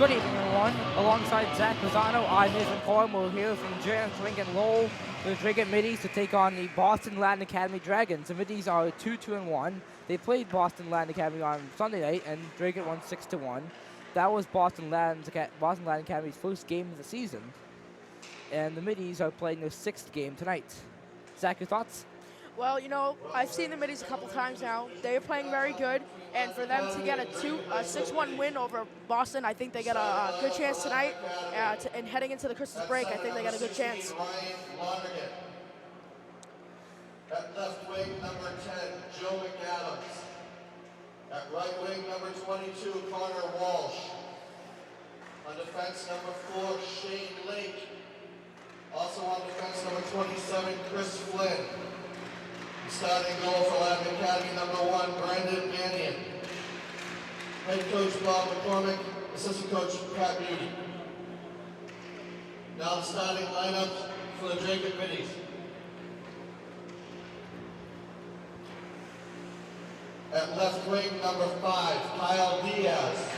Good evening, everyone. Alongside Zach Lozano, I'm Nathan Cohen. We're here from Janice Lincoln Lowell, the Dracut Middies, to take on the Boston Latin Academy Dragons. The Middies are 2-2-1. They played Boston Latin Academy on Sunday night, and Dracut won 6-1. That was Boston Latin Academy's first game of the season, and the Middies are playing their 6th game tonight. Zach, your thoughts? Well, you know, I've seen the Middies a couple times now. They're playing very good, and for them to get a 6-1 win over Boston, I think they get a good chance tonight. And heading into the Christmas break, I think they got a good chance. At left wing, number 10, Joe McAdams. At right wing, number 22, Connor Walsh. On defense, number 4, Shane Lake. Also on defense, number 27, Chris Flynn. Starting goal for Latin Academy, number 1, Brandon Mannion. Head coach Bob McCormick, assistant coach Pat Beauty. Now the starting lineup for the Dracut Middies. At left wing, number 5, Kyle Diaz.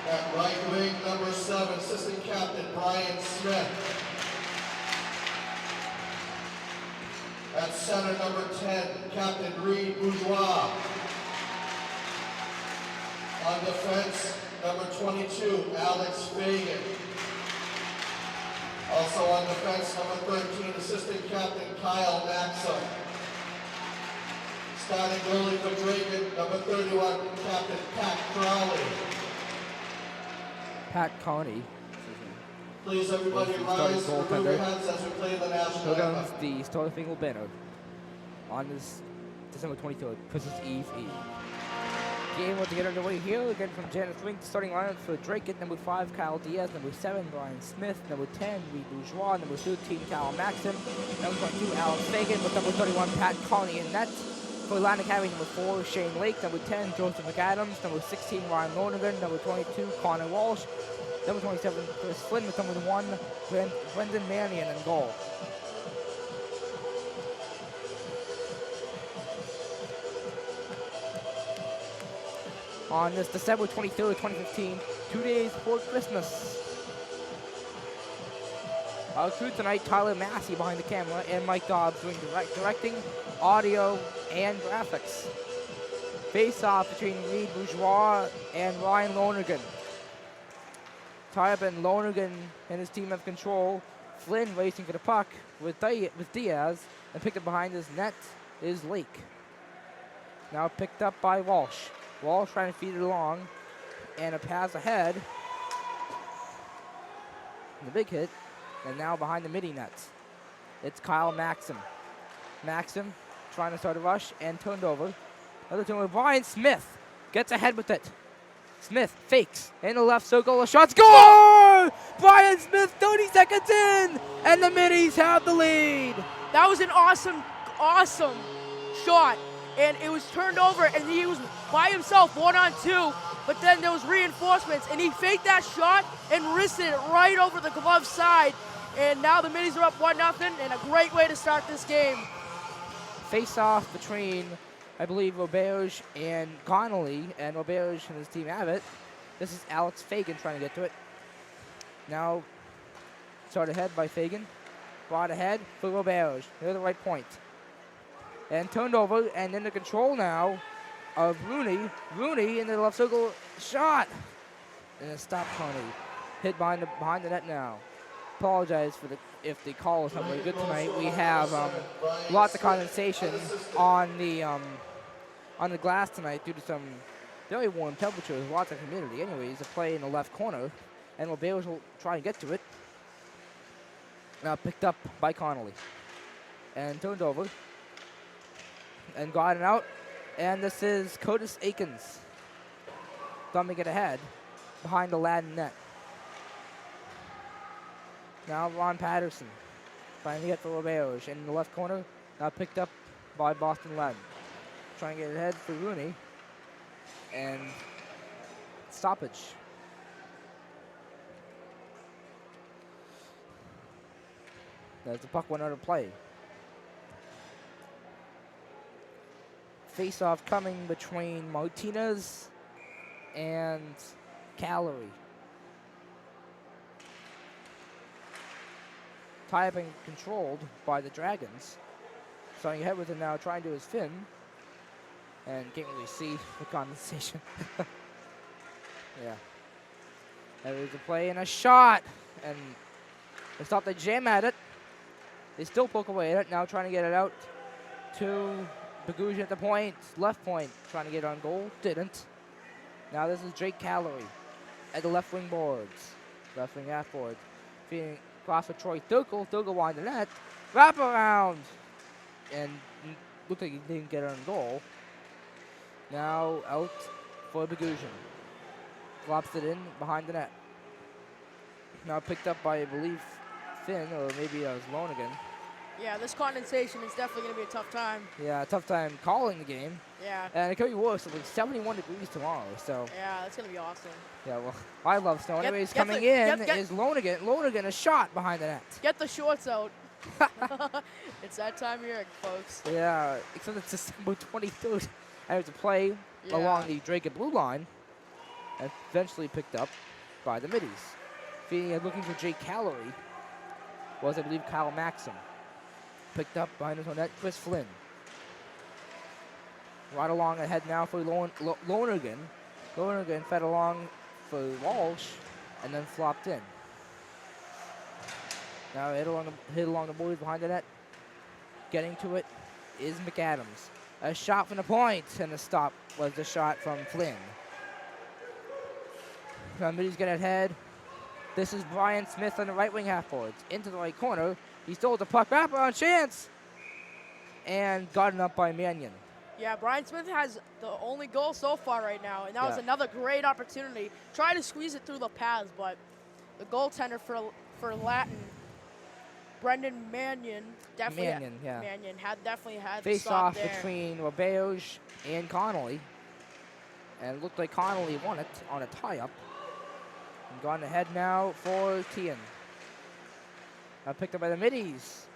At right wing, number 7, assistant captain Brian Smith. At center, number 10, Captain Reed Bourgeois. On defense, number 22, Alex Fagan. Also on defense, number 13, Assistant Captain Kyle Maxim. Starting goalie for Dracut, number 31, Captain Pat Crowley. Pat Coney. Please, everybody, rise and remove your hands as we play the national anthem. The starting field banner on this December 23rd, Christmas Eve. Game will get underway here. Again from Janice Lincoln, starting lineup for Dracut, number 5, Kyle Diaz, number 7, Brian Smith, number 10, Reed Bourgeois, number 13, Kyle Maxim, number 22, Alex Fagan, with number 31, Pat Coney in net. For Latin Academy, number 4, Shane Lake, number 10, Joseph McAdams, number 16, Ryan Lonergan, number 22, Connor Walsh, number 27, Chris Flynn, with number 1, Brendan Mannion in goal. On this December 23rd, 2015, 2 days before Christmas. Our crew tonight, Tyler Massey behind the camera, and Mike Dobbs doing directing, audio, and graphics. Face-off between Reed Bourgeois and Ryan Lonergan. Tyler and Lonergan and his team have control. Flynn racing for the puck with Diaz, and picked up behind his net is Lake. Now picked up by Walsh. Walsh trying to feed it along, and a pass ahead. And the big hit, and now behind the midi nets. It's Kyle Maxim. Maxim trying to start a rush and turned over. Another turnover. Brian Smith gets ahead with it. Smith fakes in the left circle. A shot, score! Brian Smith 30 seconds in, and the Middies have the lead. That was an awesome shot. And it was turned over, and he was by himself, 1-on-2, but then there was reinforcements, and he faked that shot and wristed it right over the glove side. And now the Middies are up 1-0, and a great way to start this game. Face-off between, I believe, Roberge and Connolly, and Roberge and his team have it. This is Alex Fagan trying to get to it. Now, started ahead by Fagan. Brought ahead for Roberge. Near the right point. And turned over, and into control now of Rooney. Rooney into the left circle, shot! And it stopped Coney. Hit behind the net now. Apologize for if the call is not very good tonight. We have lots of condensation on the glass tonight due to some very warm temperatures, lots of humidity. Anyways, a play in the left corner, and Roberge will try and get to it. Now picked up by Connolly. And turned over. And got it out. And this is Curtis Akins. Thumbing it ahead behind the Latin net. Now Ron Patterson trying to get for Roberge in the left corner. Now picked up by Boston Latin. Trying to get it ahead for Rooney. And stoppage. As the puck went out of play. Face-off coming between Martinez and Calorie. Tie-up and controlled by the Dragons. Starting ahead with it now, trying to do his fin. And can't really see the condensation. Yeah. There's a play and a shot. And they stop the jam at it. They still poke away at it. Now trying to get it out to Bogosian at the point. Left point. Trying to get it on goal. Didn't. Now this is Drake Calorie at the left wing boards. Left wing half boards. Feeding across for Troy Thukel. Thukel wide the net. Wrap around. And looked like he didn't get it on goal. Now out for Bogosian. Flops it in behind the net. Now picked up by, I believe, Finn, or maybe it was Lonergan. Yeah, this condensation is definitely going to be a tough time. Yeah, tough time calling the game. Yeah. And it could be worse. It's like 71 degrees tomorrow, so. Yeah, that's going to be awesome. Yeah, well, I love snow. Anyways, get coming the- in get- is Lonergan. Lonergan, a shot behind the net. Get the shorts out. It's that time of year, folks. Yeah, except it's December 23rd. And it's a play Yeah. along the Dracut blue line. And eventually picked up by the middies. Feeding and looking for Jake Calorie was, I believe, Kyle Maxim. Picked up behind his own net, Chris Flynn. Right along ahead now for Lonergan. Lonergan fed along for Walsh and then flopped in. Now hit along the boards behind the net. Getting to it is McAdams. A shot from the point, and the stop was the shot from Flynn. Now middies get ahead. This is Brian Smith on the right wing half boards. Into the right corner. He stole the puck. Wraparound chance. And gotten up by Mannion. Yeah, Brian Smith has the only goal so far right now, and that was Yeah. another great opportunity. Try to squeeze it through the paths, but the goaltender for Latin, Brendan Mannion, definitely Mannion definitely had to Face stop off there. between Robeos and Connolly. And it looked like Connolly won it on a tie-up. And gone ahead now for Tian. Now picked up by the middies.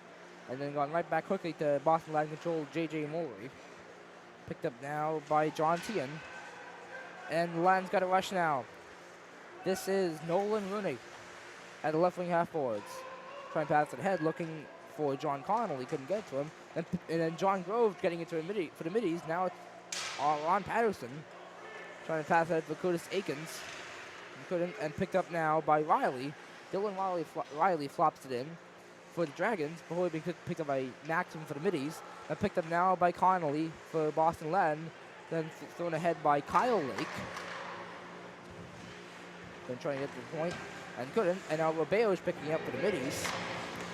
And then gone right back quickly to Boston Latin control J.J. Mulry. Picked up now by John Tian. And Latin's got a rush now. This is Nolan Rooney at the left wing half boards. Trying to pass it ahead, looking for John Connolly. Couldn't get to him. And then John Grove getting into for the middies. Now it's Ron Patterson. Trying to pass it for Curtis Akins. Couldn't, and picked up now by Riley. Dylan Riley flops it in for the Dragons before being picked up by Maxim for the middies. And picked up now by Connolly for Boston Latin. Then thrown ahead by Kyle Lake. Then trying to get to the point and couldn't. And now Robeo's picking up for the middies.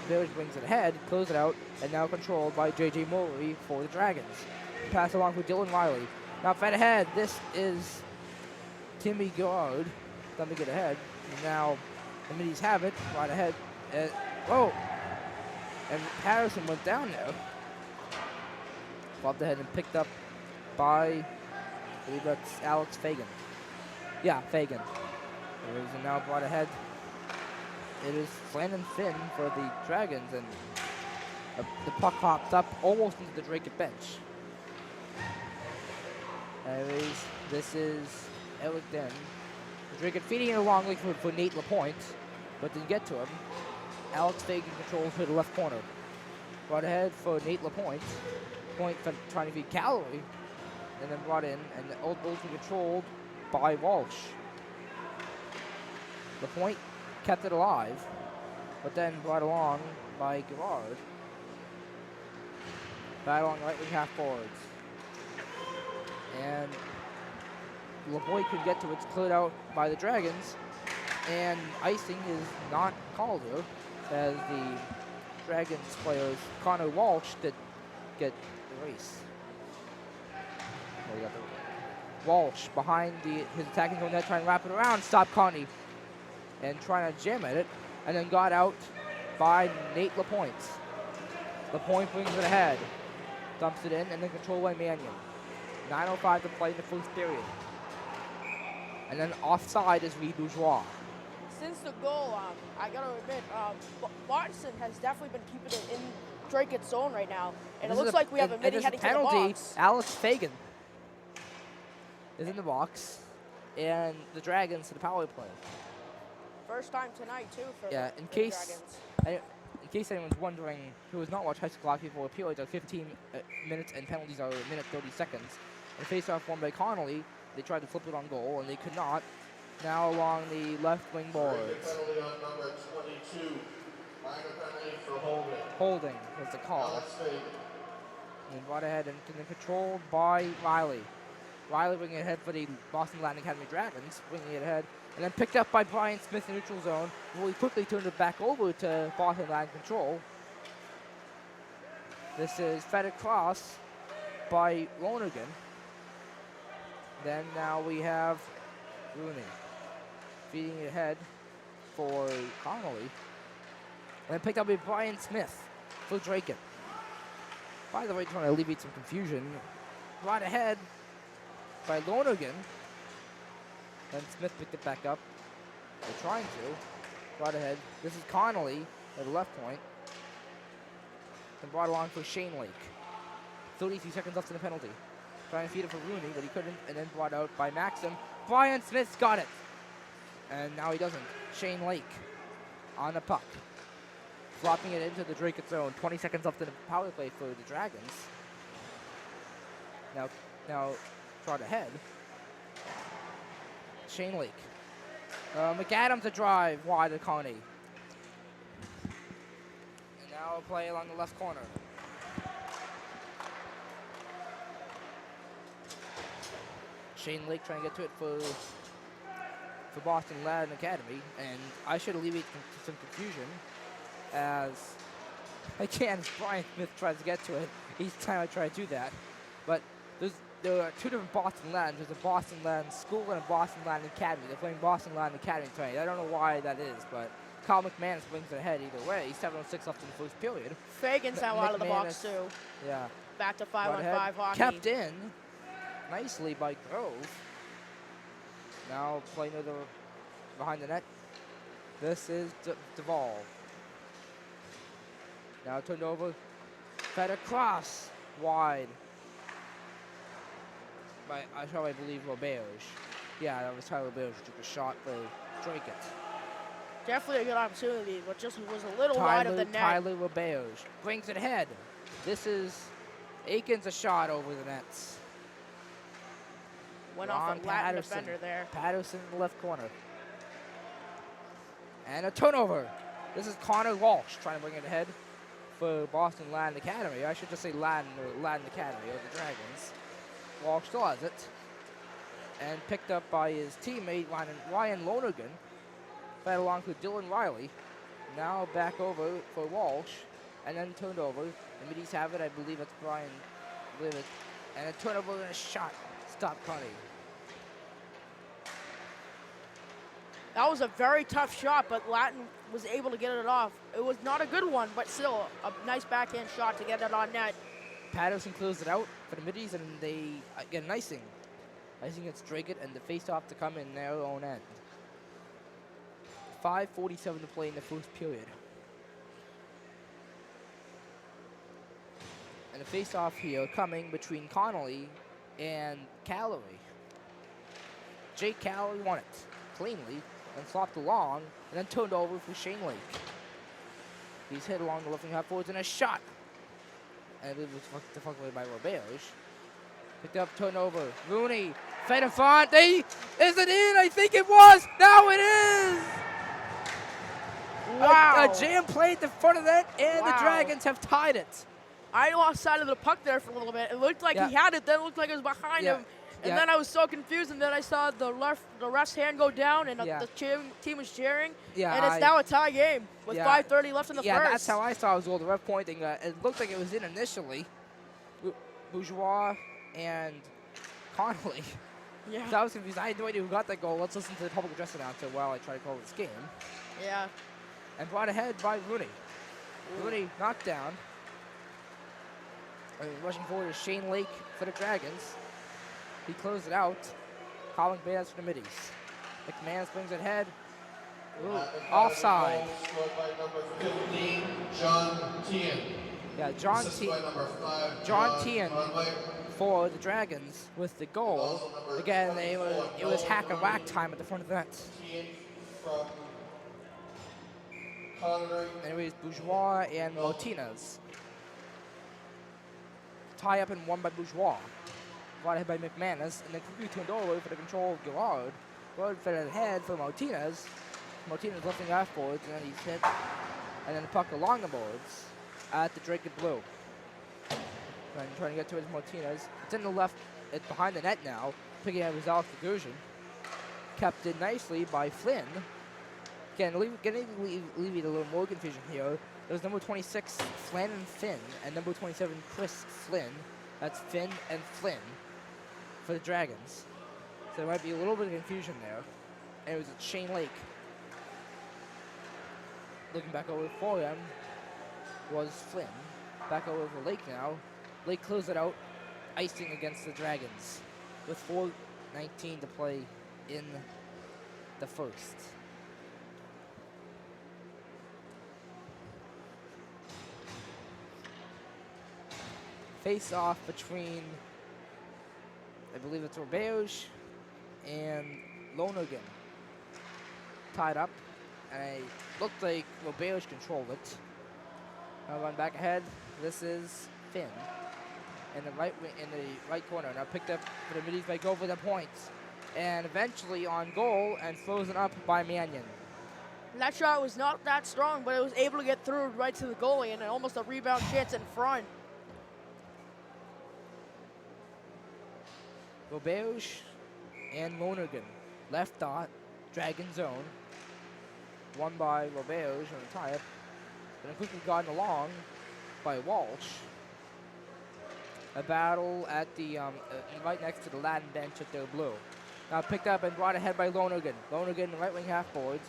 Robeo's brings it ahead, close it out, and now controlled by J.J. Mulry for the Dragons. Pass along for Dylan Riley. Now fed ahead. This is Timmy Gard. Let me get ahead. And now the middies have it right ahead. Whoa! And Patterson went down there. Flopped ahead and picked up by, I believe that's Alex Fagan. Yeah, Fagan. It is now brought ahead. It is Landon Finn for the Dragons, and the puck hopped up almost into the Dracut bench. Anyways, this is Eric Den. Dracut feeding it along looking for Nate LaPointe, but didn't get to him. Alex Fagan controls for the left corner. Brought ahead for Nate LaPointe. Point trying to feed Calorie, and then brought in, and ultimately controlled by Walsh. LaPointe kept it alive, but then brought along by Gerard. Back along right wing half forwards. And LaPointe could get to it. It's cleared out by the Dragons. And icing is not called here, as the Dragons players, Connor Walsh, did get the race. Well, Walsh behind his attacking zone net, trying to wrap it around, stop Connie. And trying to jam at it, and then got out by Nate LaPointe. LaPointe brings it ahead, dumps it in, and then controlled by Mannion. 9:05 to play in the first period. And then offside is Reed Bourgeois. Since the goal, I gotta admit, Bartson has definitely been keeping it in Dracut's zone right now, and it looks like we have a midi heading to the box. Alex Fagan is in the box. and the Dragons to the power play. First time tonight, too, for Yeah, the in case Dragons. in case anyone's wondering who has not watched high school hockey before, periods are 15 minutes and penalties are a minute 30 seconds. And face-off won by Connolly. They tried to flip it on goal, and they could not. Now along the left wing boards. Penalty on number 22. Minor penalty for holding. Holding was the call. Alex Fagan. And brought ahead and controlled by Riley. Riley bringing it ahead for the Boston Latin Academy Dragons, bringing it ahead. And then picked up by Brian Smith in neutral zone. Really quickly turned it back over to Boston Latin control. This is fed across by Lonergan. Then now we have Rooney feeding it ahead for Connolly. And then picked up by Brian Smith for Dracut. By the way, trying to alleviate some confusion. Brought ahead by Lonergan. Then Smith picked it back up. They're trying to. Brought ahead. This is Connolly at the left point. And brought along for Shane Lake. 33 seconds left in the penalty. Trying to feed it for Rooney, but he couldn't. And then brought out by Maxim. Brian Smith's got it. And now he doesn't. Shane Lake on the puck. Flopping it into the Dracut zone. 20 seconds left in the power play for the Dragons. Now trot ahead. Shane Lake. McAdams a drive wide to Coney. And now a play along the left corner. Shane Lake trying to get to it for Boston Latin Academy, and I should alleviate some confusion as again Brian Smith tries to get to it each time I try to do that. But there are two different Boston Latins. There's a Boston Latin School and a Boston Latin Academy. They're playing Boston Latin Academy tonight. I don't know why that is, but Kyle McManus brings it ahead either way. 7:06 left in the first period. Fagan's now out of the box, too. Yeah. Back to 5-on-5 hockey. Kept in nicely by Grove. Now playing behind the net. This is Duvall. Now turned over. Fed across wide. I believe Roberge. Yeah, that was Tyler Roberge who took a shot for Dracut. Definitely a good opportunity, but just was a little wide of the net. Tyler Roberge brings it ahead. This is Aikens a shot over the nets. Went off a Latin defender there. Patterson in the left corner. And a turnover. This is Connor Walsh trying to bring it ahead for Boston Latin Academy. I should just say Latin Academy or the Dragons. Walsh still has it. And picked up by his teammate, Ryan Lonergan. Fed along to Dylan Riley. Now back over for Walsh. And then turned over. The middies have it. I believe it's Brian Livet. And a turnover and a shot. Stop Connie. That was a very tough shot, but Latin was able to get it off. It was not a good one, but still a nice backhand shot to get it on net. Patterson closed it out for the middies, and they get an icing. Icing against Dracut, and the face-off to come in their own end. 5:47 to play in the first period. And the face-off here coming between Connolly and Calloway. Jake Calloway won it cleanly and flopped along and then turned over for Shane Lake. He's hit along the left wing half forwards and a shot. And it was deflected away by Roberge. Picked up, turned over. Rooney fed in front. Is it in? I think it was. Now it is. Wow. A jam play at the front of that, and the Dragons have tied it. I lost sight of the puck there for a little bit. It looked like he had it, then it looked like it was behind him. And then I was so confused, and then I saw the ref's hand go down, and the team was cheering. And it's now a tie game with 5:30 left in the first. Yeah, that's how I saw it as well. The ref pointing. It looked like it was in initially. Bourgeois and Connolly. Yeah. So I was confused. I had no idea who got that goal. Let's listen to the public address announcer while I try to call this game. Yeah. And brought ahead by Rooney. Rooney knocked down. Rushing forward is Shane Lake for the Dragons. He closed it out. Colin Bass for the middies. McManus brings it ahead. Ooh, offside. Scored by number 15, John Tien. Yeah, John Assisted by number 5, John Tien for the Dragons with the goal. Again, it was hack and whack time at the front of the net. Team from Connery. Anyways, Bourgeois and Martinez. Tie up and won by Bourgeois. Brought ahead by McManus, and then quickly turned over for the control of Gillard. Gillard fed ahead for Martinez. Martinez lifting off boards, and then he's hit. And then the puck along the boards at the Dracut Blue. And trying to get to his Martinez. It's in the left, it's behind the net now. Picking up his Alex Gagosian. Kept in nicely by Flynn. Again, leave it a little more confusion here. There's number 26, Flynn and Finn, and number 27, Chris Flynn. That's Finn and Flynn for the Dragons. So there might be a little bit of confusion there. And it was Shane Lake. Looking back over for them was Flynn. Back over for Lake now. Lake closed it out, icing against the Dragons with 4:19 to play in the first. Face off between, I believe it's Roberge and Lonergan. Tied up, and it looked like Roberge controlled it. Now run back ahead. This is Finn in the right corner. Now picked up for the middies by go for the points, and eventually on goal and frozen up by Mannion. That shot was not that strong, but it was able to get through right to the goalie, and almost a rebound chance in front. Roberge and Lonergan. Left dot, Dragon zone. Won by Roberge on the tie-up. Then quickly gotten along by Walsh. A battle at the right next to the Latin bench at their blue. Now picked up and brought ahead by Lonergan. Lonergan, right wing half boards.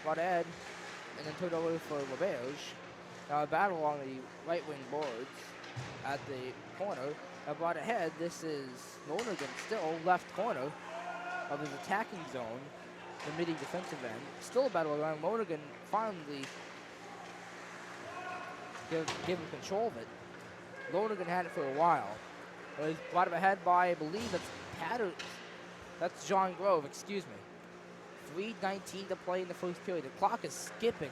Brought ahead and then turned over for Roberge. Now a battle along the right wing boards at the corner. Now brought ahead, this is Lonergan still left corner of his attacking zone, the midi defensive end. Still a battle around. Lonergan finally give him control of it. Lonergan had it for a while. But he's brought him ahead by, I believe that's John Grove, excuse me. 3:19 to play in the first period. The clock is skipping.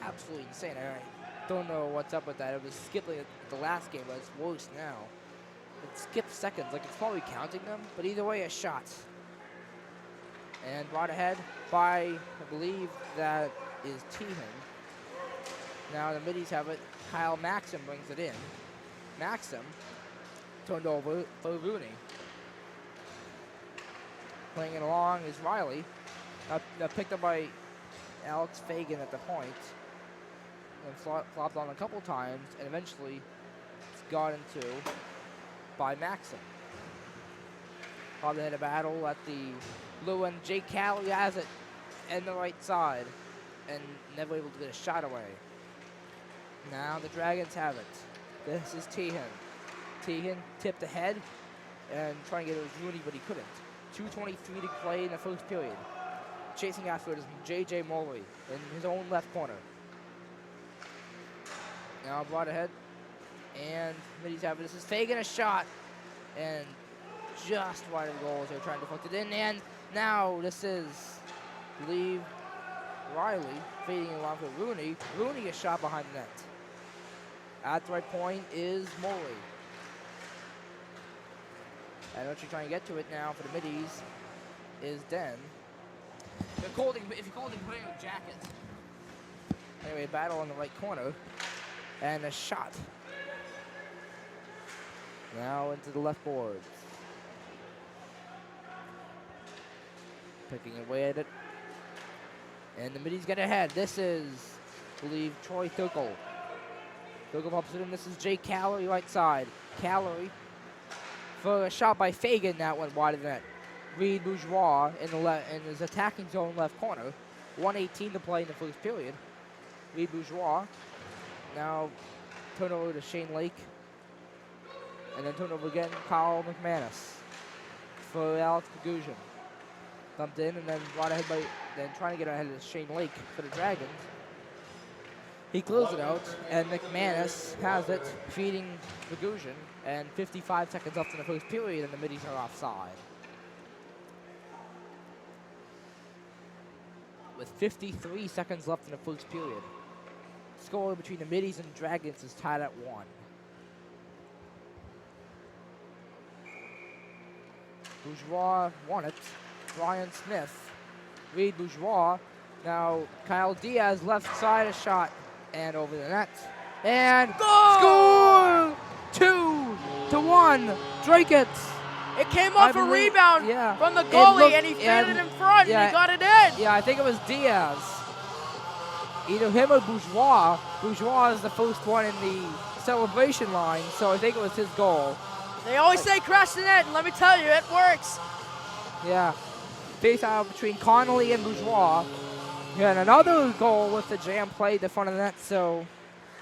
Absolutely insane. I don't know what's up with that. It was skipping at the last game, but it's worse now. It skipped seconds, like it's probably counting them, but either way, a shot. And brought ahead by, I believe that is Tehan. Now the middies have it. Kyle Maxim brings it in. Maxim turned over for Rooney. Playing it along is Riley. Now picked up by Alex Fagan at the point. And flopped on a couple times, and eventually it's got into by Maxim. Probably had a battle at the blue end. Jake Calley has it in the right side and never able to get a shot away. Now the Dragons have it. This is Tehan. Tehan tipped ahead and trying to get it with Rooney, but he couldn't. 2:23 to play in the first period. Chasing after it is J.J. Molloy in his own left corner. Now brought ahead. And middies have it. This is Fagan, a shot. And just wide of the goal as they're trying to deflect it in. And now this is, I believe, Riley fading along for Rooney. Rooney, a shot behind the net. At the right point is Moley. And what you're trying to get to it now for the middies is Den. If you're cold, put on your jacket. Anyway, battle on the right corner. And a shot. Now into the left boards. Picking away at it. And the middies get ahead. This is, I believe, Troy Thukel. Thukel pops it in. This is Jake Calorie right side. Calorie for a shot by Fagan. That went wide of the net. Reed Bourgeois in his attacking zone left corner. 1:18 to play in the first period. Reed Bourgeois. Now turn over to Shane Lake. And then turn over again, Kyle McManus for Alex Gagosian. Dumped in and then brought ahead by, then trying to get ahead of Shane Lake for the Dragons. He closed it out, and McManus has it, feeding Bogosian, and 55 seconds left in the first period, and the Middies are offside. With 53 seconds left in the first period. Score between the Middies and Dragons is tied at 1. Bourgeois won it. Ryan Smith. Reed Bourgeois. Now Kyle Diaz left side a shot and over the net. And score! 2-1. Dracut. It came off a rebound from the goalie, and he faded in front, and he got it in. Yeah, I think it was Diaz. Either him or Bourgeois. Bourgeois is the first one in the celebration line, so I think it was his goal. They always say crash the net, and let me tell you, it works. Yeah. Face out between Connolly and Bourgeois. Yeah, and another goal with the jam play at the front of the net, so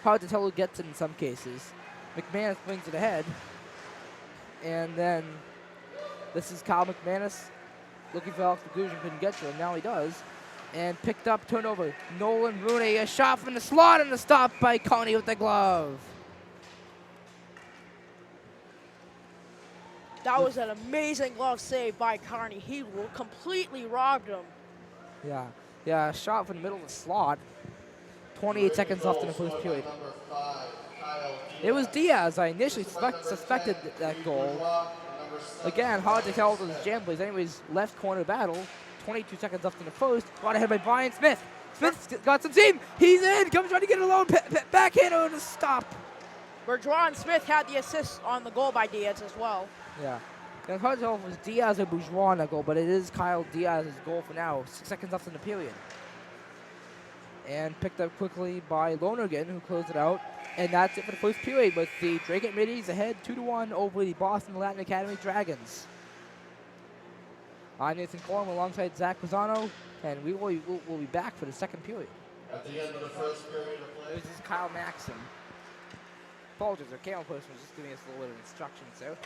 hard to tell who gets it in some cases. McManus brings it ahead. And then this is Kyle McManus looking for Alex Bogosian, couldn't get to him. Now he does. And picked up, turned over. Nolan Rooney, a shot from the slot and the stop by Coney with the glove. That was an amazing glove save by Carney. He completely robbed him. Yeah, a shot from the middle of the slot. 28 seconds left in the first period. It was Diaz. I initially suspected that goal. Again, hard to tell those jam plays. Anyways, left corner battle. 22 seconds left in the first. Brought ahead by Brian Smith. Smith got some steam. He's in. Comes trying to get it alone. Backhander to stop. Bourgeois and Smith had the assist on the goal by Diaz as well. Yeah. It's hard to tell if it was Diaz or Bourgeois on that goal, but it is Kyle Diaz's goal for now. 6 seconds left in the period. And picked up quickly by Lonergan, who closed it out. And that's it for the first period, with the Dracut Middies ahead 2-1 over the Boston Latin Academy Dragons. I'm Nathan Corum alongside Zach Pisano, and we'll be back for the second period. At the end of the first period of play. This is Kyle Maxim. Apologies, our camera person was just giving us a little bit of instructions there.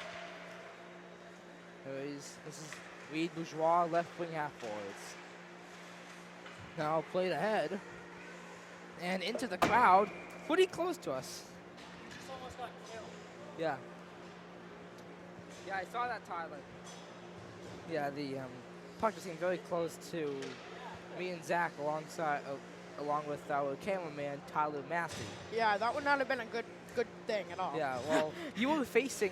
Anyways, this is Reed Bourgeois, left wing half forwards. Now played ahead and into the crowd, pretty close to us. Just almost got killed. Yeah. Yeah, I saw that, Tyler. Yeah, the puck just seemed very close to me and Zach along with our cameraman, Tyler Massey. Yeah, that would not have been a good thing at all. Yeah, well, you were facing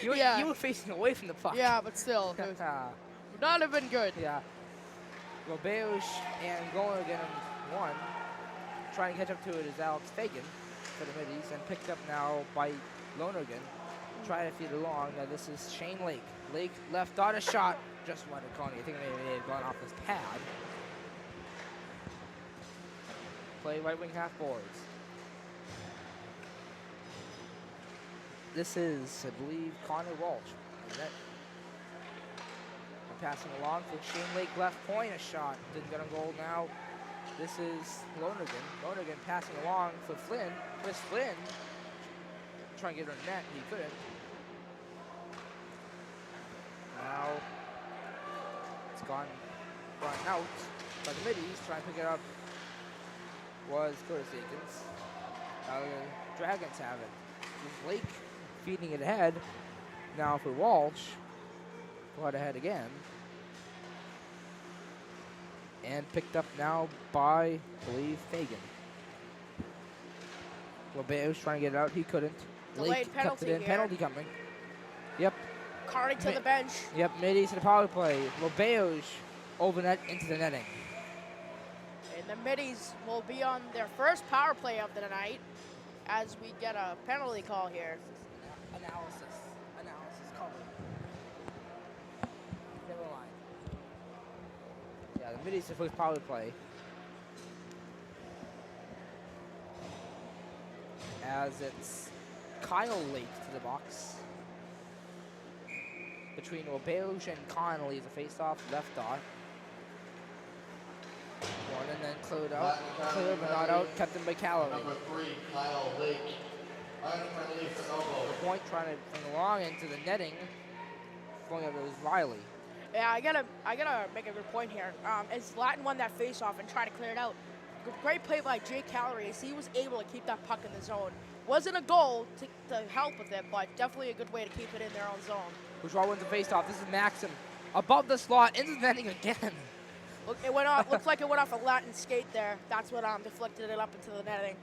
you were facing away from the puck. Yeah, but still, it would not have been good. Yeah. Roberge and Lonergan won. Trying to catch up to it is Alex Fagan for the Middies, and picked up now by Lonergan. Trying to feed it along. Now this is Shane Lake. Lake left out a shot. Just wanted Coney. I think maybe they had gone off his pad. Play right wing half boards. This is, I believe, Connor Walsh. Passing along for Shane Lake, left point, a shot. Didn't get a goal now. This is Lonergan. Lonergan passing along for Flynn. Chris Flynn trying to get her net. He couldn't. Now it's gone out by the Middies. Trying to pick it up was Curtis Akins. The Dragons have it. This is Lake feeding it ahead. Now for Walsh. Brought ahead again. And picked up now by, I believe, Fagan. Roberge trying to get it out. He couldn't. Delayed penalty it in. here. Penalty coming. Yep. Carney to the bench. Yep, Middies to the power play. Roberge over net into the netting. And the Middies will be on their first power play of the night as we get a penalty call here. Analysis covered. Never mind. Yeah, the Middies the first power play. As it's Kyle Lake to the box. Between Roberge and Connolly is a face-off left dot. One and then cleared out. Clear but not out. Kept in by Callaway. Number 3, Kyle Lake. Unfriendly for elbow. The point trying to bring along into the netting. Going up, it was Riley. Yeah, I gotta make a good point here. As Latin won that face-off and tried to clear it out, great play by Jake Calorie as he was able to keep that puck in the zone. Wasn't a goal to help with it, but definitely a good way to keep it in their own zone. Bourgeois wins the faceoff. This is Maxim above the slot, into the netting again. Look, it went off. Looks like it went off a Latin skate there. That's what deflected it up into the netting.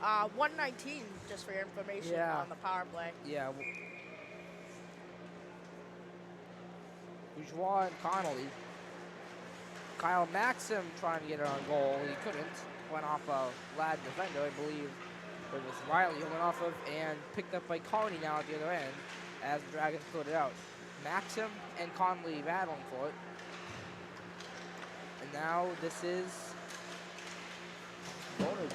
119, just for your information, on the power play. Yeah. Bourgeois and Connolly. Kyle Maxim trying to get it on goal. He couldn't. Went off a Latin defender, I believe. It was Riley who went off of, and picked up by Coney now at the other end as the Dragons put it out. Maxim and Conley battling for it. And now this is Lonergan.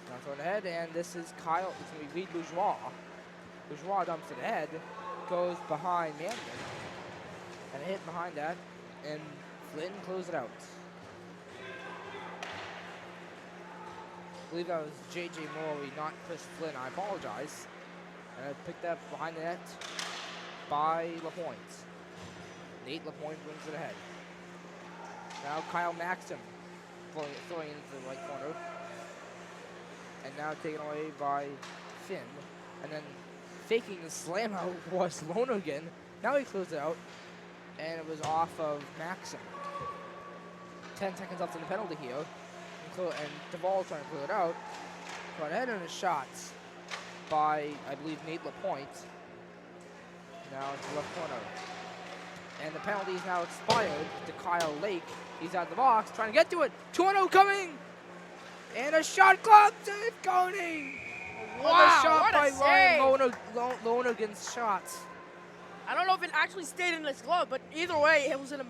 Now throwing ahead, and this is Kyle. It's going to be Reed Bourgeois. Bourgeois dumps it ahead, goes behind Mannion, and a hit behind that, and Flynn closed it out. I believe that was J.J. Morley, not Chris Flynn. I apologize. And I picked that behind the net by LaPointe. Nate LaPointe brings it ahead. Now Kyle Maxim throwing it into the right corner. And now taken away by Finn. And then faking the slam out was Lonergan. Now he closed it out. And it was off of Maxim. 10 seconds left in the penalty here. And Duvall trying to clear it out. Right ahead on his shots by, I believe, Nate LaPointe. Now it's the left corner. And the penalty is now expired to Kyle Lake. He's out of the box, trying to get to it. 2-0 coming! And a shot clock to Coney! Wow, a shot what by a save! Lonergan's shots. I don't know if it actually stayed in his glove, but either way, it was a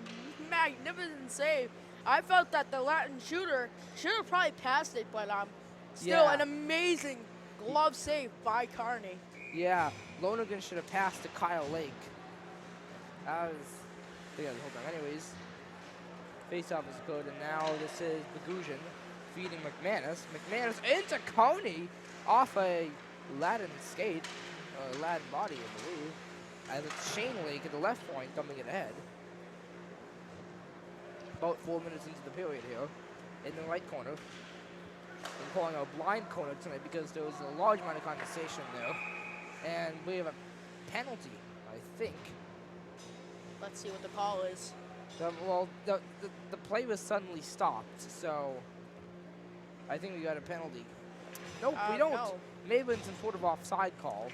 magnificent save. I felt that the Latin shooter should have probably passed it, but still an amazing glove save by Carney. Yeah, Lonergan should have passed to Kyle Lake. That was, hold on. Anyways, face-off is good, and now this is Bogosian feeding McManus. McManus into Coney off a Latin skate, or Latin body, I believe, as it's Shane Lake at the left point dumping it ahead. About 4 minutes into the period here, in the right corner. I'm calling a blind corner tonight because there was a large amount of condensation there. And we have a penalty, I think. Let's see what the call is. The play was suddenly stopped, so I think we got a penalty. Nope, we don't. No. Maybe it's some sort of offside call.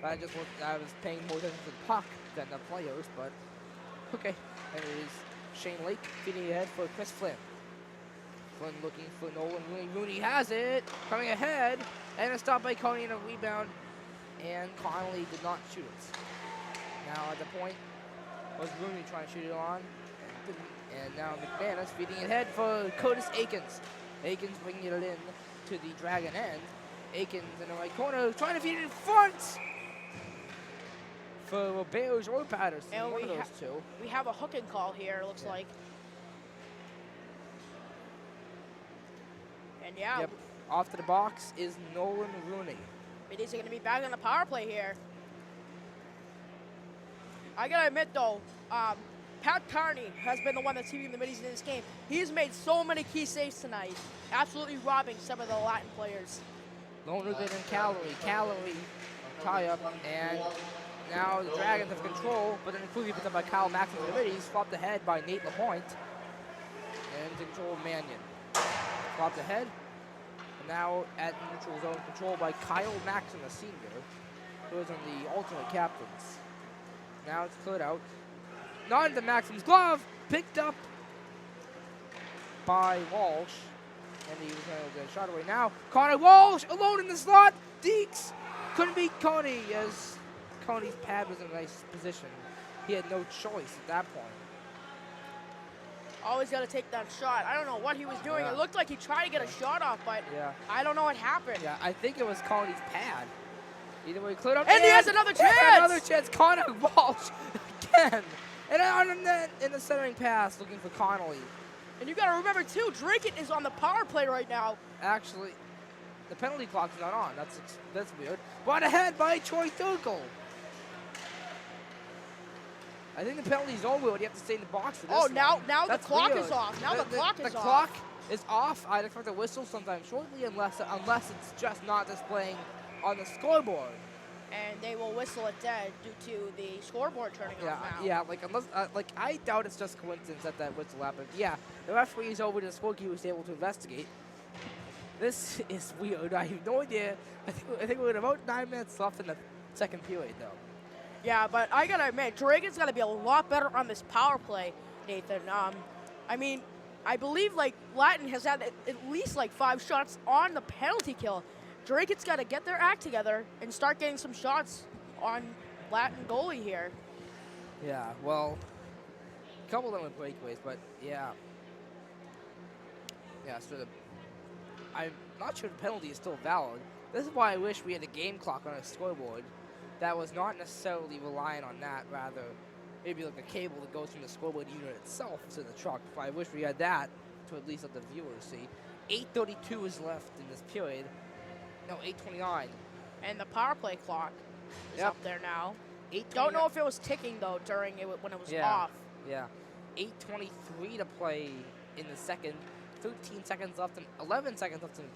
I was paying more attention to the puck than the players, but okay. Anyways, Shane Lake feeding ahead for Chris Flynn. Flynn looking for Nolan Rooney. Rooney has it, coming ahead, and a stop by Coney and a rebound. And Connolly did not shoot it. Now at the point was Rooney trying to shoot it on, and now McManus feeding it ahead for Curtis Akins. Akins bringing it in to the Dragon end. Akins in the right corner, trying to feed it in front for Bears or Patterson, And one of those two. We have a hooking call here, it looks like. And yeah, Yep. Off to the box is Nolan Rooney. Middies are going to be back on the power play here. I got to admit, though, Pat Carney has been the one that's keeping the Middies in this game. He's made so many key saves tonight, absolutely robbing some of the Latin players. Lonergan and Calorie tie up, and now the Dragons have control, but then quickly picked up by Kyle Maxim for the Middies, flopped ahead by Nate LaPointe, and into control of Mannion. Flopped ahead, and now at neutral zone, controlled by Kyle Maxim, a senior, who is on the alternate captains. Now it's cleared out. Not into Maxim's glove, picked up by Walsh. And he was going to get a shot away now. Connor Walsh alone in the slot. Deeks couldn't beat Coney as Coney's pad was in a nice position. He had no choice at that point. Always got to take that shot. I don't know what he was doing. Yeah. It looked like he tried to get a shot off, but Yeah. I don't know what happened. Yeah, I think it was Coney's pad. Either way, cleared up. And he has another chance. Another chance. Connor Walsh again. And on the net in the centering pass, looking for Connolly. And you got to remember, too, Dracut is on the power play right now. Actually, the penalty clock's not on. That's weird. Brought ahead by Troy Thurkel. I think the penalty's over when you have to stay in the box for this Oh, one. now the That's clock weird. is off. Now the clock is The off. clock is off. I'd expect a whistle sometime shortly unless it's just not displaying on the scoreboard. And they will whistle it dead due to the scoreboard turning Yeah, off now. yeah. Like unless, like I doubt it's just coincidence that whistle happened. Yeah, the referee is over to the scorekeeper was able to investigate. This is weird. I have no idea. I think we're at about 9 minutes left in the second period, though. Yeah, but I gotta admit, Dragon's gotta be a lot better on this power play, Nathan. I mean, I believe like Latin has had at least like 5 shots on the penalty kill. Dragon's gotta get their act together and start getting some shots on Latin goalie here. Yeah, well, a couple of them with breakaways, but yeah. Yeah, so I'm not sure the penalty is still valid. This is why I wish we had a game clock on a scoreboard that was not necessarily reliant on that, rather maybe like a cable that goes from the scoreboard unit itself to the truck. But I wish we had that to at least let the viewers see. 8:32 is left in this period. No, 8:29. And the power play clock is Yep. up there now. 8:29. Don't know if it was ticking though during it when it was Yeah. off. Yeah. 8:23 to play in the second. 13 seconds left and 11 seconds left. And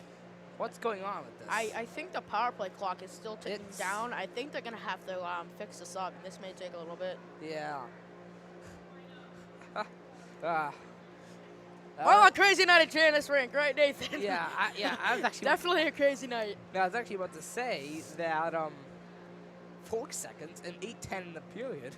what's going on with this? I think the power play clock is still ticking It's- down. I think they're gonna have to fix this up. This may take a little bit. Yeah. Well, a crazy night at Janice Rink, right, Nathan? yeah, I was actually Definitely a crazy night. I was actually about to say that 4 seconds and 8:10 in the period.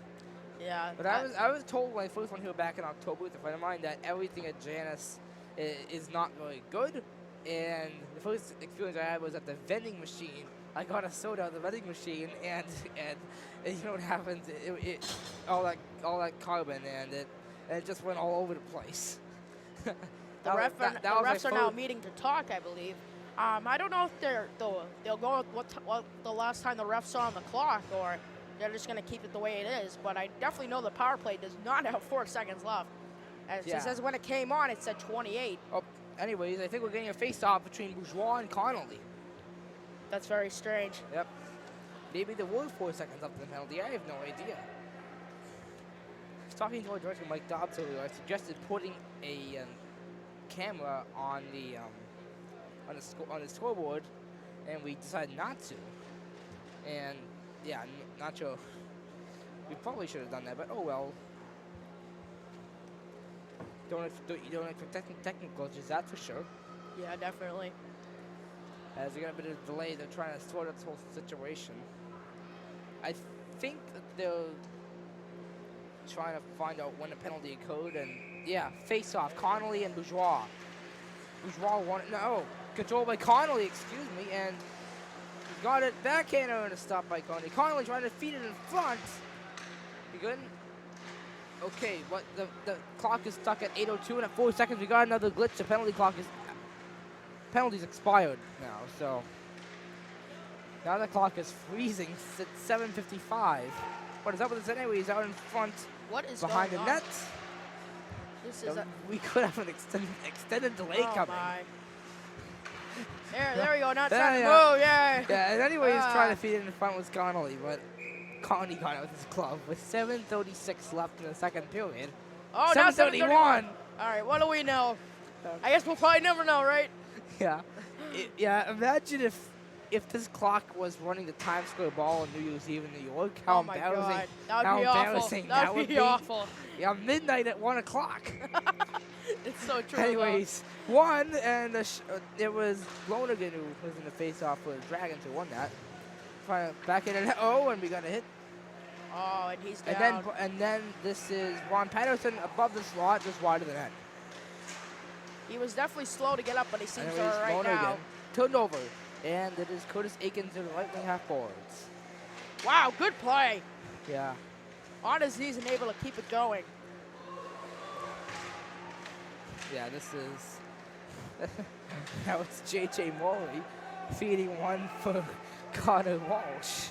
Yeah. But I was told when I first went here back in October with a friend of mine that everything at Janice is not very good. And the first experience I had was at the vending machine. I got a soda at the vending machine, and you know what happens? It all that carbon, and it just went all over the place. The That was refs my are now first- meeting to talk, I believe. I don't know if they'll go with what the last time the refs saw on the clock, or they're just going to keep it the way it is. But I definitely know the power play does not have 4 seconds left. As it says when it came on, it said 28. Oh, anyways, I think we're getting a face-off between Bourgeois and Connolly. That's very strange. Yep. Maybe there were 4 seconds up to the penalty. I have no idea. I was talking to our director, Mike Dobbs, earlier. I suggested putting a camera on the scoreboard, and we decided not to. And yeah, not sure. We probably should have done that, but oh well. You don't expect technical glitches, that's for sure. Yeah, definitely. As they got a bit of a delay, they're trying to sort out this whole situation. I think that they're trying to find out when the penalty occurred, and yeah, face-off, Connolly and Bourgeois. Bourgeois won it, no, controlled by Connolly, excuse me, and he got it backhander and a stop by Connolly. Connolly trying to feed it in front. You good? Okay, what the clock is stuck at 8:02, and at 4 seconds we got another glitch. The penalty's expired now, so now the clock is freezing at 7:55. What is up with this anyway? He's out in front, What is behind the going on? net. This is We could have an extended delay oh coming. my. There we go. Now it's There time to you go. move. Yeah. Yeah, and anyway, he's Ah. trying to feed it in front with Connolly, but Connolly got it with his glove with 7:36 left in the second period. Oh, now 7:31. All right. What do we know? I guess we'll probably never know, right? Yeah. Yeah, imagine if this clock was running the Times Square Ball on New Year's Eve in New York. How Oh my embarrassing. God. That would how be awful. embarrassing That would be awful. Yeah, midnight at 1 o'clock. It's so true. though. Anyways, won, and it was Lonergan who was in the face-off for the Dragons who won that. Trying to back in and and we got a hit. Oh, and he's down. And then this is Ron Patterson above the slot, just wide of the net. He was definitely slow to get up, but he seems Anyways, all right Lonergan now. turned over, and it is Curtis Aikens to the right wing half forwards. Wow, good play. Yeah. On his knees and able to keep it going. Yeah, this is now it's J.J. Morley feeding one for Connor Walsh.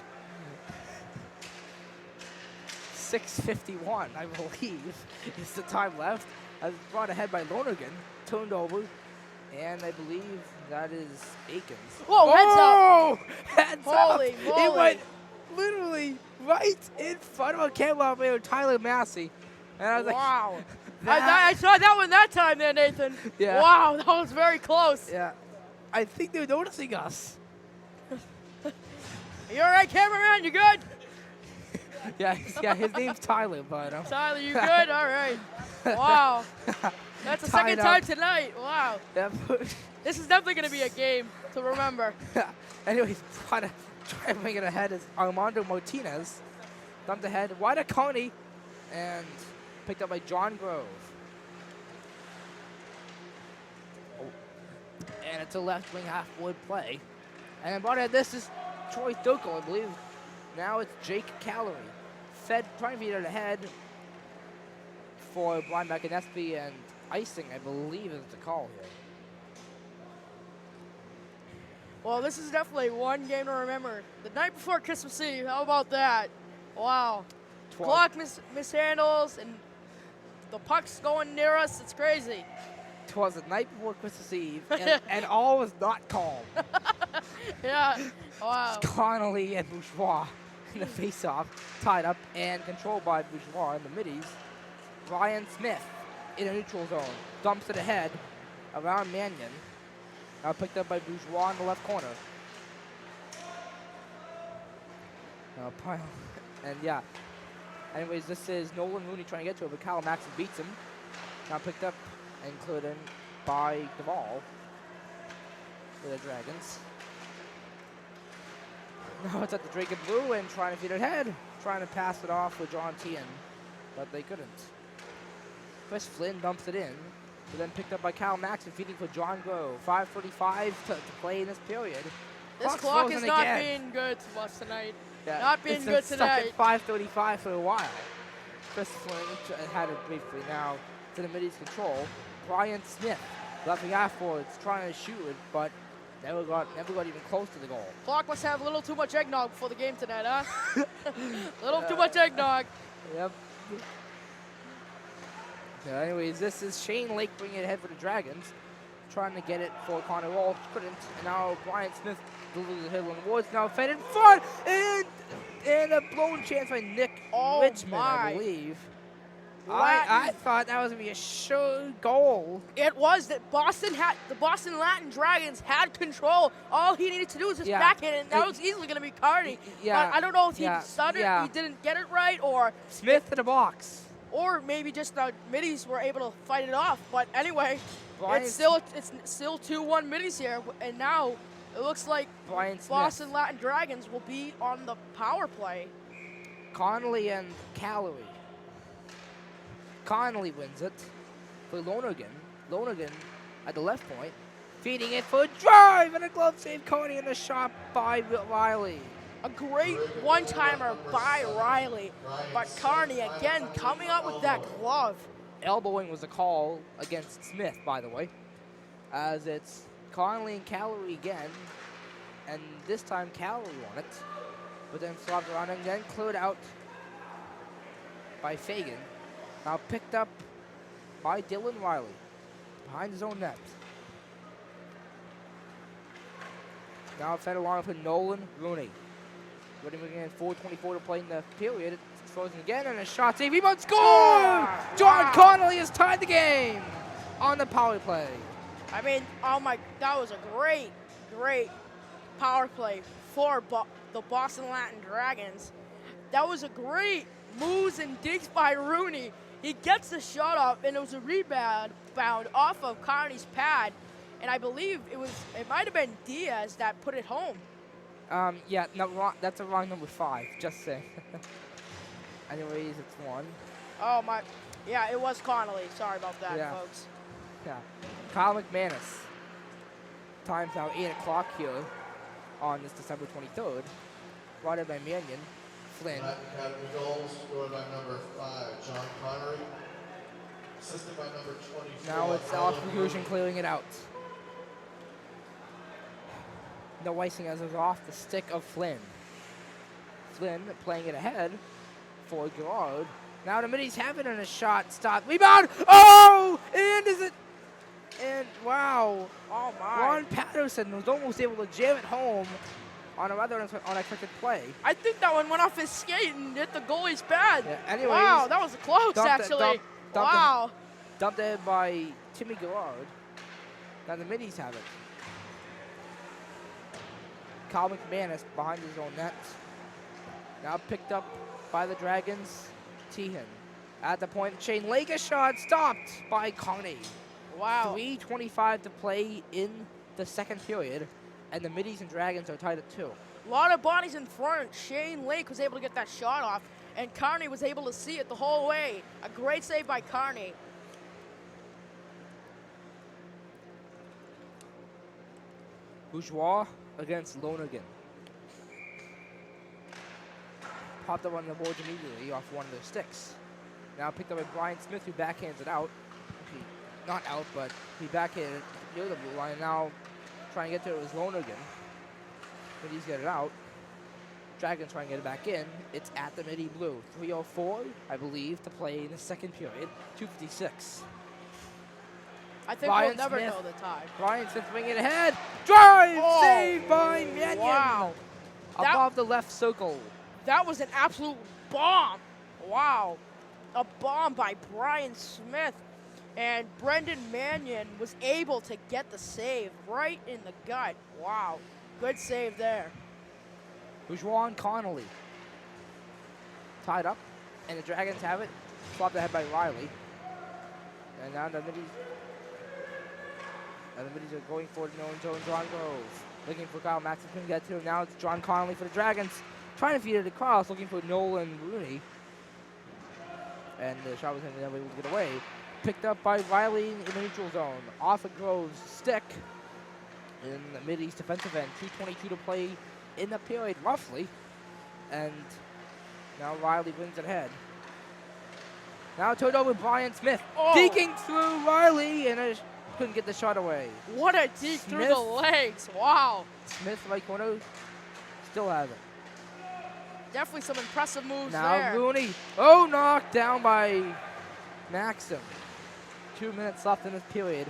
6:51, I believe, is the time left. Brought ahead by Lonergan, turned over, and I believe that is Aikens. Whoa, heads up. Heads Holy up! moly. literally right in front of a camera operator, Tyler Massey. And I was Wow. like, I saw that one that time there, Nathan. Yeah. Wow, that was very close. yeah, I think they're noticing us. You all right, cameraman? You good? Yeah, his name's Tyler, but Tyler, you good? All right. Wow. That's the second Tied time up. tonight. Wow. yeah, This is definitely going to be a game to remember. anyways, trying to bring it ahead is Armando Martinez. Dumped ahead, wide of Coney, and picked up by John Grove. Oh. And it's a left wing half forward play. And brought ahead, this is Troy Stokel, I believe. Now it's Jake Calorie. Fed, trying to feed it ahead for Brian McInnesby, and icing, I believe, is the call here. Well, this is definitely one game to remember. The night before Christmas Eve, how about that? Wow. Clock mishandles, and the puck's going near us. It's crazy. It was the night before Christmas Eve, and all was not calm. Yeah. Wow. Connolly and Bourgeois in the face-off, tied up and controlled by Bourgeois in the middies. Ryan Smith in a neutral zone, dumps it ahead around Mannion. Now picked up by Bourgeois in the left corner. Now pile, and yeah. Anyways, this is Nolan Rooney trying to get to it, but Kyle Maxson beats him. Now picked up and cleared in by Duvall for the Dragons. Now it's at the Drake and Blue and trying to feed it ahead, trying to pass it off with John Tien, but they couldn't. Chris Flynn dumps it in, but then picked up by Kyle Maxson, feeding for John Grove. 5:35 to play in this period. This Clock's clock is frozen not again. being good to us tonight. Yeah, Not being it's good been tonight. Stuck at 5:35 for a while. Chris Flynn had it briefly. Now to the middies control. Brian Smith, left wing afterwards, trying to shoot it, but never got even close to the goal. Clock must have a little too much eggnog before the game tonight, huh? Little too much eggnog. Yep. Yeah, anyways, this is Shane Lake bringing it ahead for the Dragons. Trying to get it for Connor Walsh, couldn't. And now Brian Smith delivers the hit on the Woods. Now fed in front, and a blown chance by Nick Oh Richmond, my. I believe. Latin. I thought that was gonna be a sure goal. It was that the Boston Latin Dragons had control. All he needed to do was just Yeah. backhand it, and that was easily going to be Carney. Yeah. But I don't know if he Yeah. stuttered, Yeah. he didn't get it right, or Smith to the box. maybe just the middies were able to fight it off. But anyway, Brian it's still 2-1 middies here, and now it looks like Brian Smith. Boston Latin Dragons will be on the power play. Connolly and Calorie. Connolly wins it for Lonergan. Lonergan at the left point, feeding it for a drive and a glove save. Coney and a shot by Riley. A great one-timer by Riley, but Carney again coming up with that glove. Elbowing was a call against Smith, by the way, as it's Connolly and Calorie again, and this time Calorie won it, but then flopped around and then cleared out by Fagan. Now picked up by Dylan Riley behind his own net. Now fed along for Nolan Rooney. Running again, 4:24 to play in the period. It's frozen again, and a shot save. Rebound score! John Connolly has tied the game on the power play. I mean, that was a great power play for the Boston Latin Dragons. That was a great moves and digs by Rooney. He gets the shot up, and it was a rebound off of Carney's pad, and I believe it might have been Diaz that put it home. Yeah, no, wrong, that's a wrong number 5, just saying. Anyways, it's 1. Oh my, yeah, it was Connolly. Sorry about that, Yeah. folks. Yeah. Kyle McManus. Time's now 8 o'clock here on this December 23rd. Brought in by Mannion. Flynn. Latin Academy goals scored by number 5, John Connery. Assisted by number 24. Now it's Alex Conclusion clearing it out. No icing as it was off the stick of Flynn. Flynn playing it ahead for Gerard. Now the middies have it in a shot. Stop. Rebound. Oh! And is it? And wow. Oh my. Ron Patterson was almost able to jam it home. on a rather unexpected play. I think that one went off his skate and hit the goalie's pad. Yeah, anyways, wow, that was close, dumped it- actually. dumped- dumped it. wow. Dumped in by Timmy Garrard. Now the middies have it. Kyle McManus behind his own net. Now picked up by the Dragons. Tehan. At the point, Shane Lake a shot stopped by Carney. Wow. 3:25 to play in the second period, and the middies and Dragons are tied at 2. A lot of bodies in front. Shane Lake was able to get that shot off, and Carney was able to see it the whole way. A great save by Carney. Bourgeois against Lonergan. Popped up on the boards immediately off one of their sticks. Now picked up by Brian Smith, who backhands it out. Actually, not out, but he backhanded it near the blue line. Now trying to get to it was Lonergan. But he's get it out. Dragons trying to get it back in. It's at the midi blue. 3:04, I believe, to play in the second period. 2:56. I think Brian we'll never Smith. know the time. Brian Smith bringing it ahead. Drive! Oh, Saved by Mannion. Wow. That- Above the left circle. That was an absolute bomb. Wow. A bomb by Brian Smith. And Brendan Mannion was able to get the save right in the gut. Wow. Good save there. Bourgeois and Connolly. Tied up. And the Dragons have it. Swapped ahead by Riley. And now the middies. And the middies are going for no zone. John Grove. Looking for Kyle Maxson. Couldn't get to him. Now it's John Connolly for the Dragons. Trying to feed it across. Looking for Nolan Rooney. And the shot was never able to get away. Picked up by Riley in the neutral zone. Off of Grove's stick. In the mid-east defensive end. 2:22 to play in the period, roughly. And now Riley wins it ahead. Now turned over Brian Smith. Oh. Deking through Riley and couldn't get the shot away. What a deke through the Smith. legs. Wow. Smith, right corner, still has it. Definitely some impressive moves Now there. Rooney. Oh, knocked down by Maxim. 2 minutes left in this period.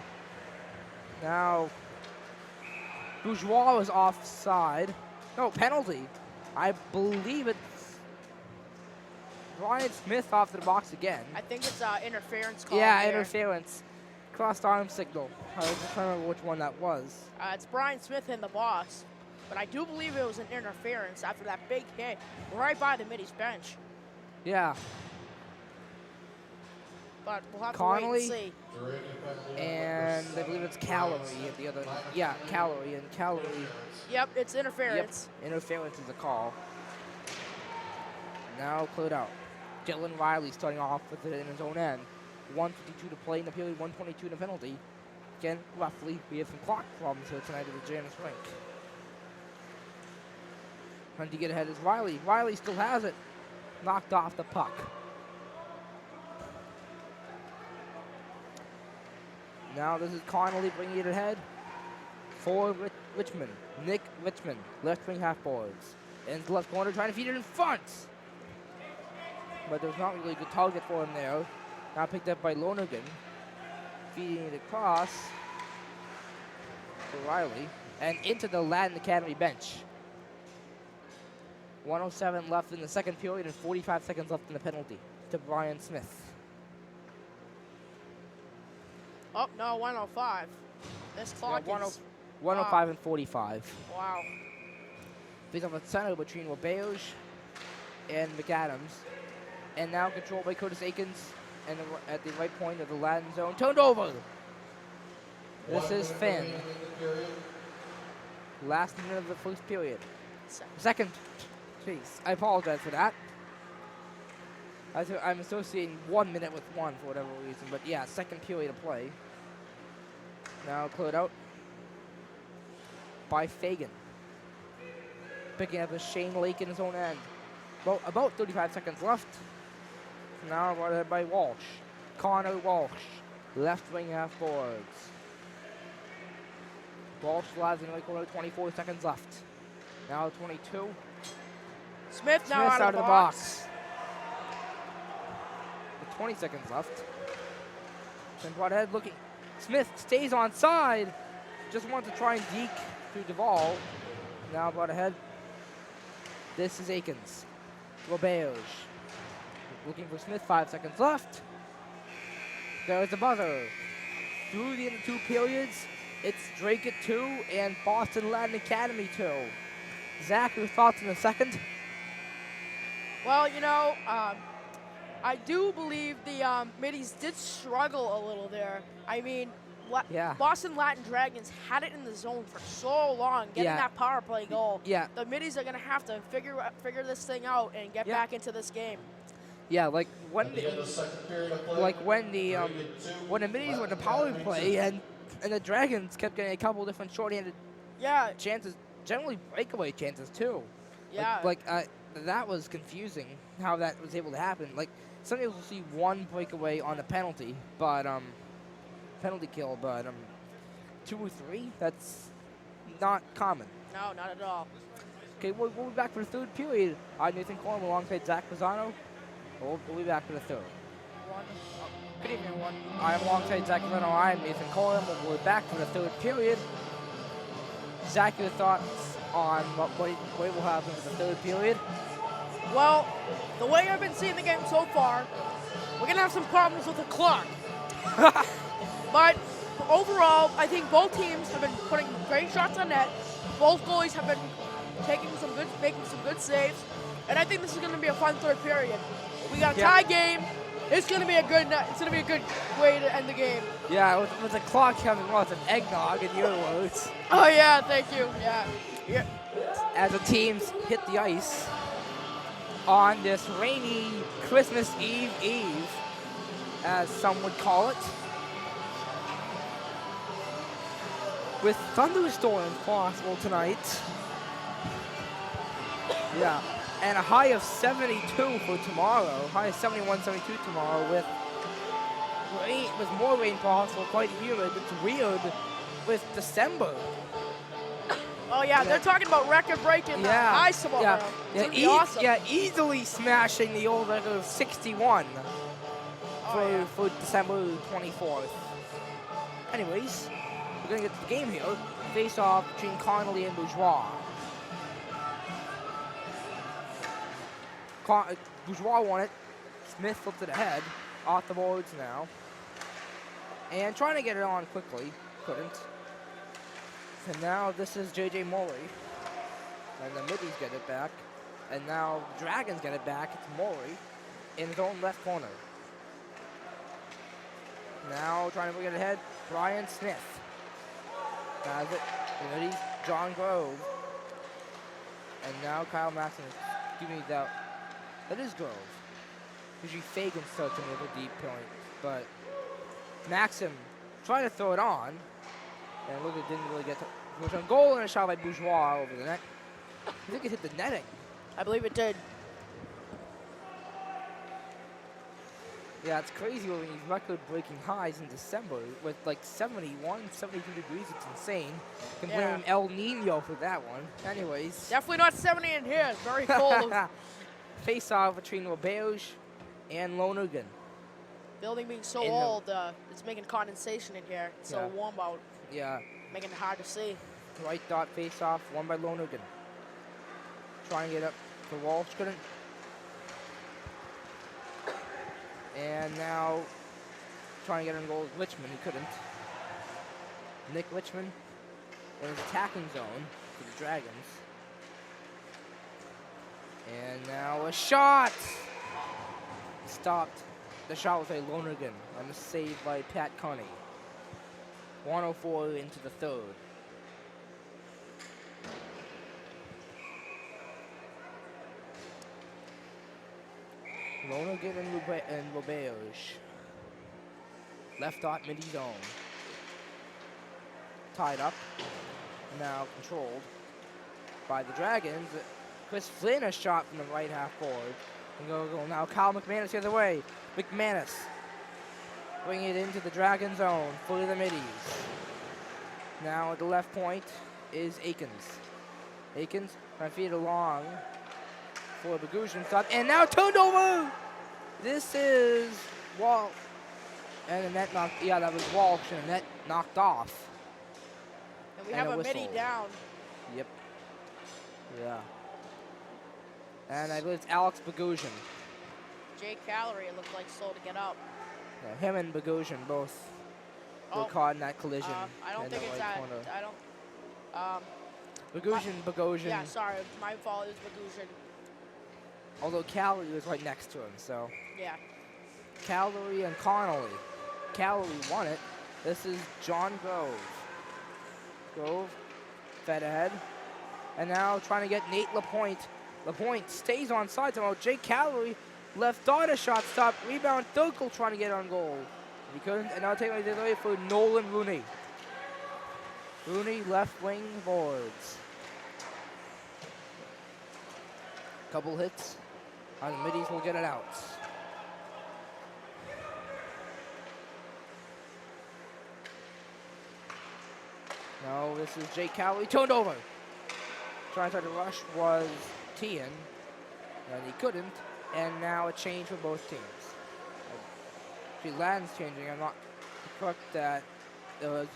Now Bourgeois was offside. No, penalty. I believe it's Brian Smith off the box again. I think it's interference call. Yeah, there. interference. Crossed arm signal. I was just trying to remember which one that was. It's Brian Smith in the box. But I do believe it was an interference after that big hit right by the middies bench. Yeah. But we'll have Connolly. to wait and see. And I believe it's Calorie at the other. Yeah, Calorie and Calorie. Yep, it's interference. Yep, interference is a call. Now cleared out. Dylan Riley starting off with it in his own end. 1:52 to play in the period, 1:22 in the penalty. Again, roughly, we have some clock problems here tonight at the Janus rink. Trying to get ahead is Riley. Riley still has it. Knocked off the puck. Now this is Connolly bringing it ahead for Richmond. Nick Richmond, left wing half boards. In the left corner, trying to feed it in front. But there's not really a good target for him there. Now picked up by Lonergan. Feeding it across to Riley. And into the Latin Academy bench. 1:07 left in the second period and 45 seconds left in the penalty to Brian Smith. Oh, no, 105. This clock is... 105 and 45. Wow. Face off at center between Wabeos and McAdams. And now controlled by Curtis Akins and at the right point of the Latin zone. Turned over. This is Finn. Last minute of the first period. Second. Jeez, I apologize for that. I'm associating 1 minute with one for whatever reason. But yeah, second period of play. Now cleared out by Fagan. Picking up a Shane Lake in his own end. Well, about 35 seconds left. Now brought ahead by Walsh. Connor Walsh. Left wing half boards. Walsh slides in the right corner, 24 seconds left. Now 22. Smith now Smith's out of the box. With 20 seconds left. Then brought ahead looking. Smith stays on side. Just wants to try and deke through Duvall. Now brought ahead This is Aikens. Robeos. Looking for Smith, 5 seconds left. There's the buzzer. Through the end of 2 periods, it's Dracut 2 and Boston Latin Academy 2. Zach, your thoughts in a second? Well, you know, I do believe the middies did struggle a little there. I mean, Yeah. Boston Latin Dragons had it in the zone for so long, getting Yeah. that power play goal. Yeah. The middies are gonna have to figure this thing out and get Yeah. back into this game. Yeah, like when At the end of the second period of play, like when the Dracut 2, middies went to Latin power Academy play 2. and the Dragons kept getting a couple different shorthanded Yeah, chances, generally breakaway chances too. yeah. That was confusing how that was able to happen. Like sometimes we'll see one breakaway on a penalty, but penalty kill, but 2 or 3, that's not common. No, not at all. Okay, we'll be back for the third period. I'm Nathan Coleman alongside Zach Pisano. We'll be back for the third. Good evening, everyone. I'm alongside Zach Pisano. I'm Nathan Coleman. We'll be back for the third period. Zach, your thoughts on what will happen in the third period? Well, the way I've been seeing the game so far, we're going to have some problems with the clock. But overall, I think both teams have been putting great shots on net. Both goalies have been making some good saves. And I think this is going to be a fun third period. We got a tie game. It's going to be a good way to end the game. Yeah, with the clock having lots of eggnog in your words. Oh, yeah, thank you. Yeah. As the teams hit the ice on this rainy Christmas Eve, as some would call it, with thunderstorms possible tonight. Yeah, and a high of 72 for tomorrow. High of 71, 72 tomorrow with rain, with more rain possible, quite humid. It's weird with December. Oh, yeah, they're talking about record-breaking highs tomorrow. It's gonna be awesome. Yeah, easily smashing the old record of 61 for December 24th. Anyways, we're going to get to the game here. Face-off between Connolly and Bourgeois. Bourgeois won it. Smith flipped it ahead. Off the boards now. And trying to get it on quickly. Couldn't. And now this is J.J. Maury. And the middies get it back. And now the Dragons get it back. It's Maury in his own left corner. Now trying to bring it ahead. Brian Smith has it. The middies, John Grove. And now Kyle Maxson. Give me that. That is Grove. Usually Fagan starts to move a deep point. But Maxim trying to throw it on. And look, it didn't really get to push on goal, and a shot by Bourgeois over the net. I think it hit the netting. I believe it did. Yeah, it's crazy with these record-breaking highs in December with like 71, 72 degrees. It's insane. Can blame El Nino for that one. Anyways. Definitely not 70 in here. It's very cold. Face-off between Roberge and Lonergan. Building being so old, it's making condensation in here. It's so warm out. Yeah. Making it hard to see. Right dot face-off, won by Lonergan. Trying to get up to Walsh, couldn't. And now trying to get in goal with Richmond, he couldn't. Nick Richmond in his attacking zone for the Dragons. And now a shot! Stopped. The shot was by Lonergan on the save by Pat Coney. 104 into the third. Lonergan and Roberge. Left dot midi zone. Tied up. Now controlled by the Dragons. Chris Flynn a shot from the right half forward. And go now. Kyle McManus the other way. McManus bringing it into the Dragon zone for the middies. Now at the left point is Aikens. Aikens trying to feed it along for Bogosian stop. And now turned over! This is Walsh. And the net knocked, that was Walsh and the net knocked off. And we have a midi down. Yep. Yeah. And I believe it's Alex Bogosian. Jake Calorie, it looked like slow to get up. Yeah, him and Bogosian both were Oh, caught in that collision. I don't in think the it's right that. corner. I don't. Bogosian. Yeah, sorry, my fault. It was Bogosian. Although Calorie was right next to him, so. Yeah. Calorie and Connolly. Calorie won it. This is John Grove. Grove fed ahead. And now trying to get Nate LaPointe. LaPointe stays on side somehow. Jake Calorie left dot a shot stop. Rebound. Thurkel trying to get on goal. He couldn't. And now taking it away for Nolan Rooney. Rooney left wing boards. Couple hits. And the middies will get it out. No, this is Jake Cowley. Turned over. Trying to rush was Tian. And he couldn't. And now a change for both teams. Actually, Land's changing. I'm not correct that there was.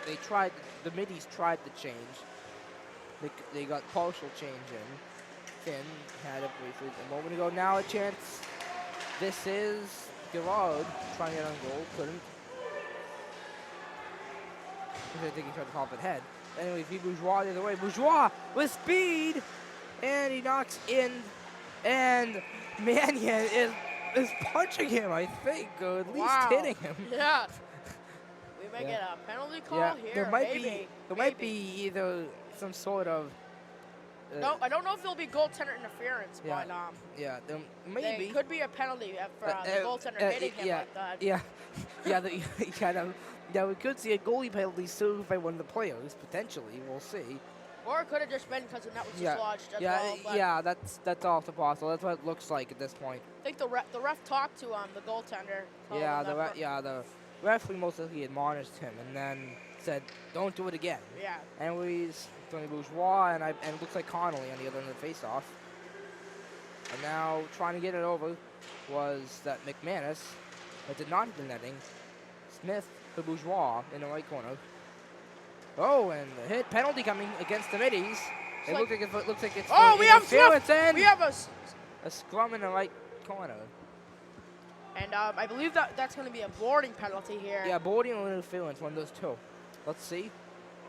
They tried. The middies tried to change. They got partial change in. Finn had it briefly a moment ago. Now a chance. This is Gerard trying to get on goal. Couldn't. I think he tried to pop it head. Anyway, V Bourgeois the other way. Bourgeois with speed, and he knocks in, and Mannion is punching him, I think, or at least hitting him. Yeah. We may get a penalty call here. There might be either some sort of. No, I don't know if there'll be goaltender interference, but yeah, there may be. Could be a penalty for the goaltender hitting him like that. Yeah, we could see a goalie penalty soon by one of the players, potentially. We'll see. Or it could have just been because the net was dislodged as well. Yeah, that's also possible. That's what it looks like at this point. I think the ref talked to the goaltender. The referee most likely admonished him and then said, "Don't do it again." Yeah. Anyways, Tony Bourgeois and it looks like Connolly on the other end of the face-off. And now trying to get it over was that McManus, but did not hit the netting. Smith for Bourgeois in the right corner. Oh, and the hit penalty coming against the middies. It looks like it's. Oh, we have interference and we have a scrum in the right corner. And I believe that's going to be a boarding penalty here. Yeah, boarding or interference, one of those two. Let's see.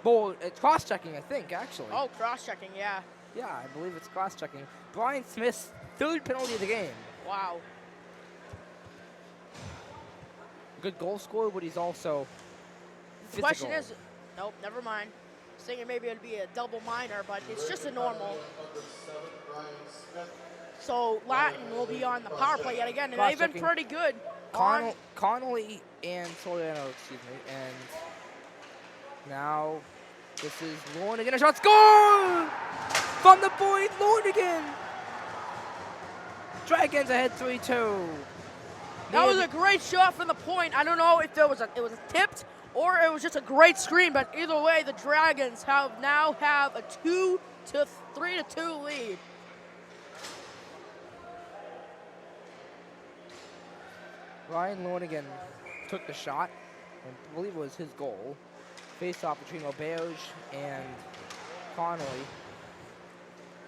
It's cross-checking, I think, actually. Oh, cross-checking, yeah. Yeah, I believe it's cross-checking. Brian Smith's third penalty of the game. Wow. Good goal scorer, but he's also The question is, nope, never mind. I was thinking maybe it'd be a double minor, but it's just a normal. So Latin will be on the power play yet again, and they've been pretty good. Connolly and Soriano, excuse me, and now this is Lornigan, a shot, score! From the point, Lornigan! Dragons ahead 3-2. That was a great shot from the point. I don't know if it was tipped or it was just a great screen, but either way, the Dragons now have a 3-2 lead. Ryan Lornigan took the shot, and I believe it was his goal. Face-off between Auberge and Connolly.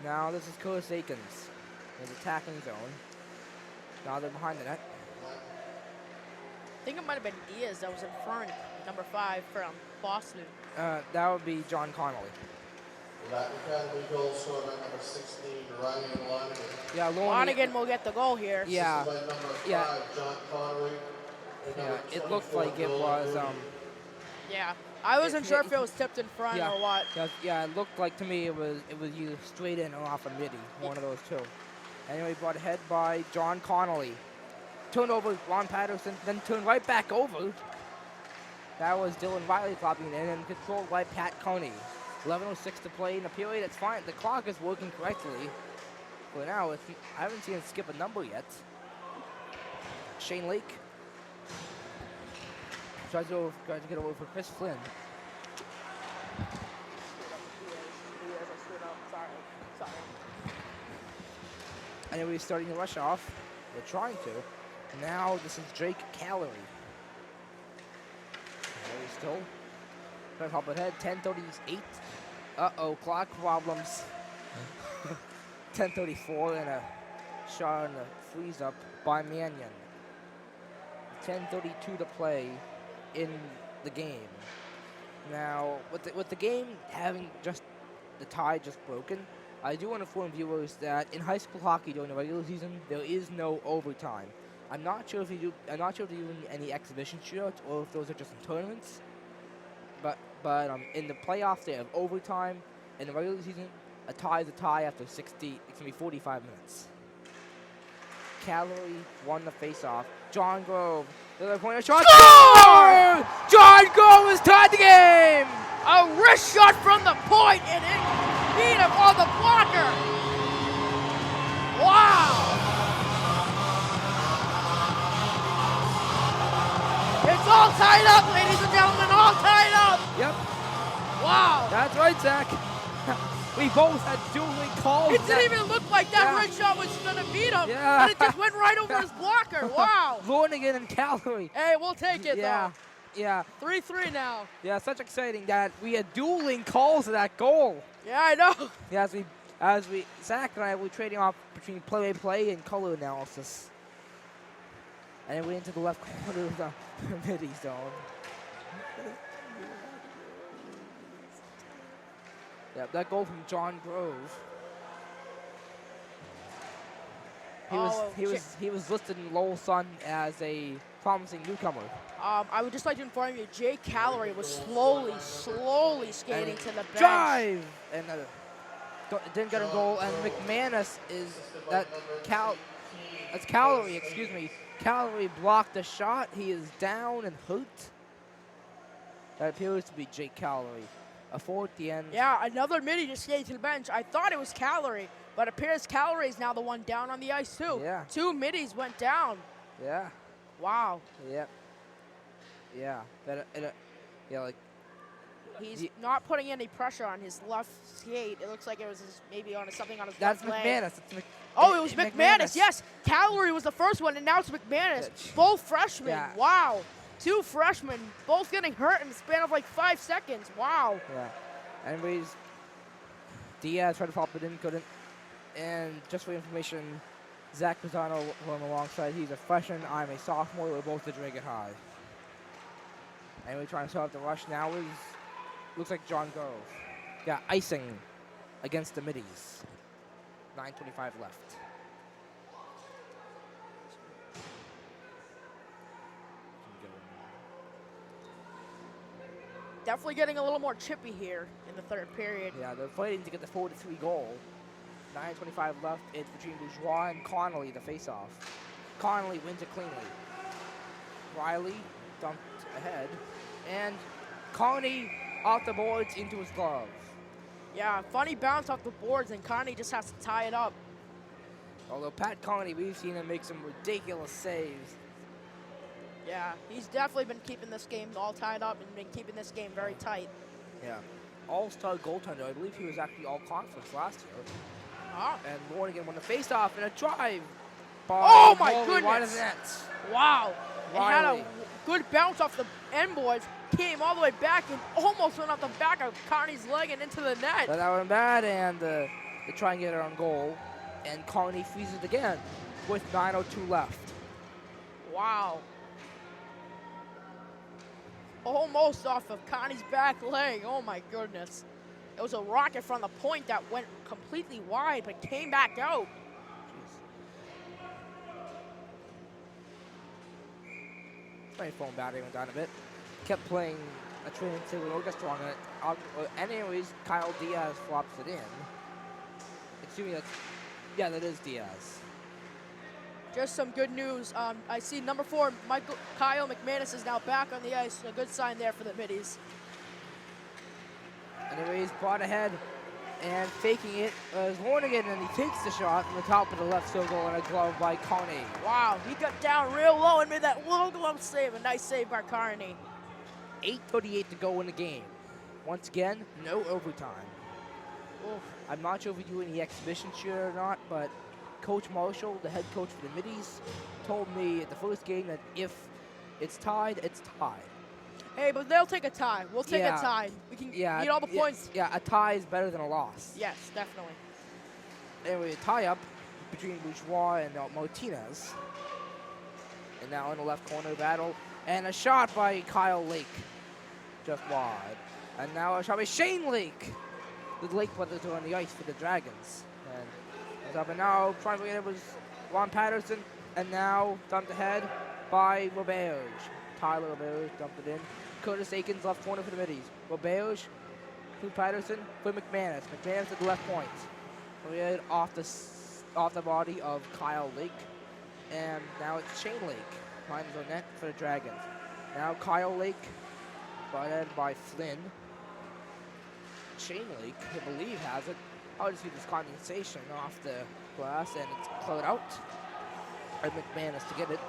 Now this is Curtis Akins in the attacking zone. Now they're behind the net. I think it might have been Diaz that was in front, number 5 from Boston. That would be John Connolly. Latin Academy goal scorer by number 16, Ryan Lonigan. Yeah, Lonigan will get the goal here. Yeah. By number 5, John Connery. Yeah, it looked like it was. Yeah, I wasn't sure if it was tipped in front or what. Yeah, it looked like to me it was either straight in or off a midi, one of those two. Anyway, brought ahead by John Connolly. Turned over Ron Patterson, then turned right back over. That was Dylan Riley flopping in and controlled by Pat Coney. 11:06 to play in the period. It's fine. The clock is working correctly. For now, I haven't seen it skip a number yet. Shane Lake tries to get over for Chris Flynn. Anyway, he's starting to rush off. They're trying to. Now this is Drake Calorie. Still trying to hop ahead. 10:38. Uh-oh, clock problems. 10:34 and a shot on the freeze up by Mannion. 10:32 to play in the game. Now, with the game having just the tie just broken, I do want to inform viewers that in high school hockey during the regular season there is no overtime. I'm not sure if they're doing any exhibition shootouts or if those are just in tournaments. But in the playoffs they have overtime. In the regular season, a tie is a tie after 45 minutes. Callery won the face-off. John Grove, the other point shot. Score! John Grove has tied the game! A wrist shot from the point, and it beat him on the blocker. Wow! It's all tied up, ladies and gentlemen, all tied up. Yep. Wow. That's right, Zach. We both had dueling calls. It didn't even look like that wrist shot was going to beat him, but it just went right over his blocker. Wow. Lornigan and Callery. Hey, we'll take it, though. Yeah. 3-3 now. Yeah, such exciting that we had dueling calls to that goal. Yeah, I know. Yeah, as we Zach and I were trading off between play-by-play and color analysis. And then we into the left corner of the midi zone. Yeah, that goal from John Grove. He was listed in Lowell Sun as a promising newcomer. I would just like to inform you, Jay Callery was slowly skating to the bench. Drive! And didn't get a goal. And McManus that's Callery, excuse me. Callery blocked the shot. He is down and hurt. That appears to be Jake Callery. A four at the end. Yeah, another midi just skated to the bench. I thought it was Callery, but it appears Callery is now the one down on the ice too. Yeah. 2 middies went down. Yeah. Wow. Yep. Yeah. He's not putting any pressure on his left skate. It looks like it was maybe on something on his That's left McManus. leg. It was McManus. Yes, Callery was the first one, and now it's McManus. Both freshmen. Yeah. Wow. 2 freshmen, both getting hurt in the span of like 5 seconds. Wow. Yeah. Anyways, Diaz tried to pop it in, couldn't. And just for information, Zach Pisano on alongside. He's a freshman. I'm a sophomore. We're both at Dracut High. And we're trying to start the rush now. Looks like John Grove. Yeah, icing against the middies. 9:25 left. Definitely getting a little more chippy here in the third period. Yeah, they're fighting to get the 4-3 goal. 9:25 left. It's between Bourgeois and Connolly, the face-off. Connolly wins it cleanly. Riley dumped ahead. And Connie off the boards into his glove. Yeah, funny bounce off the boards, and Connie just has to tie it up. Although Pat Connie, we've seen him make some ridiculous saves. Yeah, he's definitely been keeping this game all tied up and been keeping this game very tight. Yeah. All-star goaltender. I believe he was actually all-conference last year. And Morgan won the face-off and a drive. Oh, my goodness. Wide of the net. Wow. It had Riley. a good bounce off the end boards, came all the way back and almost went off the back of Connie's leg and into the net. But that went bad, and they try and get it on goal. And Connie freezes it again with 9:02 left. Wow. Almost off of Connie's back leg. Oh, my goodness. It was a rocket from the point that went completely wide, but came back out. My phone battery went down a bit. Kept playing a training single orchestra on it. Anyways, Kyle Diaz flops it in. Excuse me, that is Diaz. Just some good news. I see number 4, Kyle McManus is now back on the ice. A good sign there for the middies. Anyways, brought ahead and faking it is Hornigan, and he takes the shot from the top of the left circle and a glove by Connie. Wow, he got down real low and made that low glove save. A nice save by Carney. 8:38 to go in the game. Once again, no overtime. Oof. I'm not sure if we do any exhibition shootout or not, but Coach Marshall, the head coach for the middies, told me at the first game that if it's tied, it's tied. Hey, but they'll take a tie. We'll take a tie. We can get all the points. Yeah, a tie is better than a loss. Yes, definitely. anyway, a tie-up between Bourgeois and Martinez. And now in the left corner battle. And a shot by Kyle Lake. Just wide. And now a shot by Shane Lake. The Lake brothers are on the ice for the Dragons. And what's up and now trying to get it was Ron Patterson. And now dumped ahead by Roberge. Tyler Roberge dumped it in. Curtis Aikens left corner for the middies. Roberge to Patterson for McManus. McManus at the left point. Right off the body of Kyle Lake. And now it's Shane Lake. Finds the net for the Dragons. Now Kyle Lake brought in by Flynn. Shane Lake, I believe, has it. I'll just see this condensation off the glass, and it's cleared out. And McManus to get it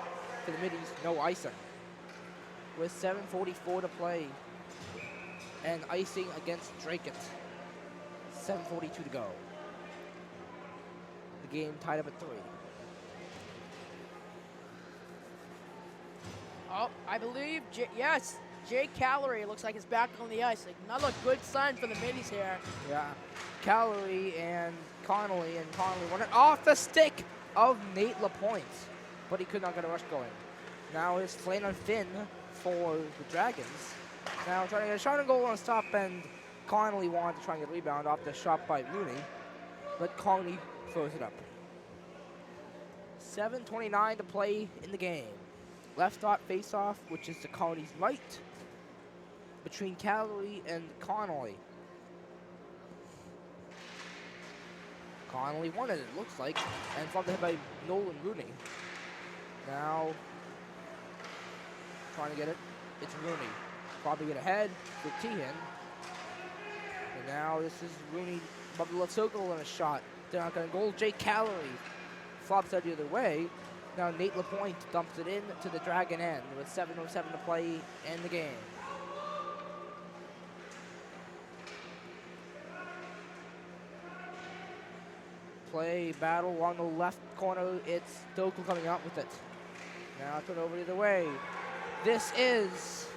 for the middies, no icing. With 7:44 to play. And icing against Dracut. 7:42 to go. The game tied up at 3. Oh, I believe, yes, Jake Calorie looks like he's back on the ice. Another good sign for the middies here. Yeah. Calorie and Connolly won it off the stick of Nate LaPointe. But he could not get a rush going. Now it's Flynn and Finn for the Dragons. Now trying to get a shot and goal on a stop, and Connolly wanted to try and get a rebound off the shot by Rooney. But Connolly throws it up. 7:29 to play in the game. Left dot face-off, which is to Connolly's right, between Calorie and Connolly. Connolly won it, it looks like, and fought ahead by Nolan Rooney. Now, trying to get it, it's Rooney. Probably get ahead with Tehan. And now this is Rooney above the left circle and a shot. They're not going to goal. Jake Calorie flops out the other way. Now Nate LaPointe dumps it in to the Dragon end with 7:07 to play in the game. Play battle along the left corner. It's Stokel coming out with it. Now turn over the other way. This is,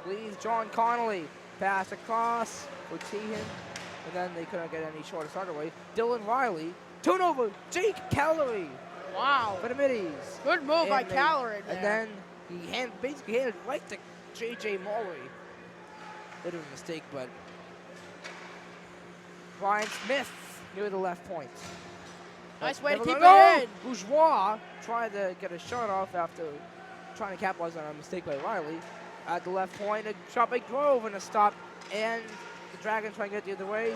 leads John Connolly. Pass across for Tehan. And then they couldn't get any shorter start away. Dylan Riley. Turnover. Jake Calorie. Wow. For the middies. Good move by Calorie there. And then he basically handed right to J.J. Maury. Bit of a mistake, but Brian Smith near the left point. Nice way to keep it in. Bourgeois tried to get a shot off after trying to capitalize on a mistake by Riley. At the left point, a shot by Grove and a stop. And the Dragons trying to get the other way.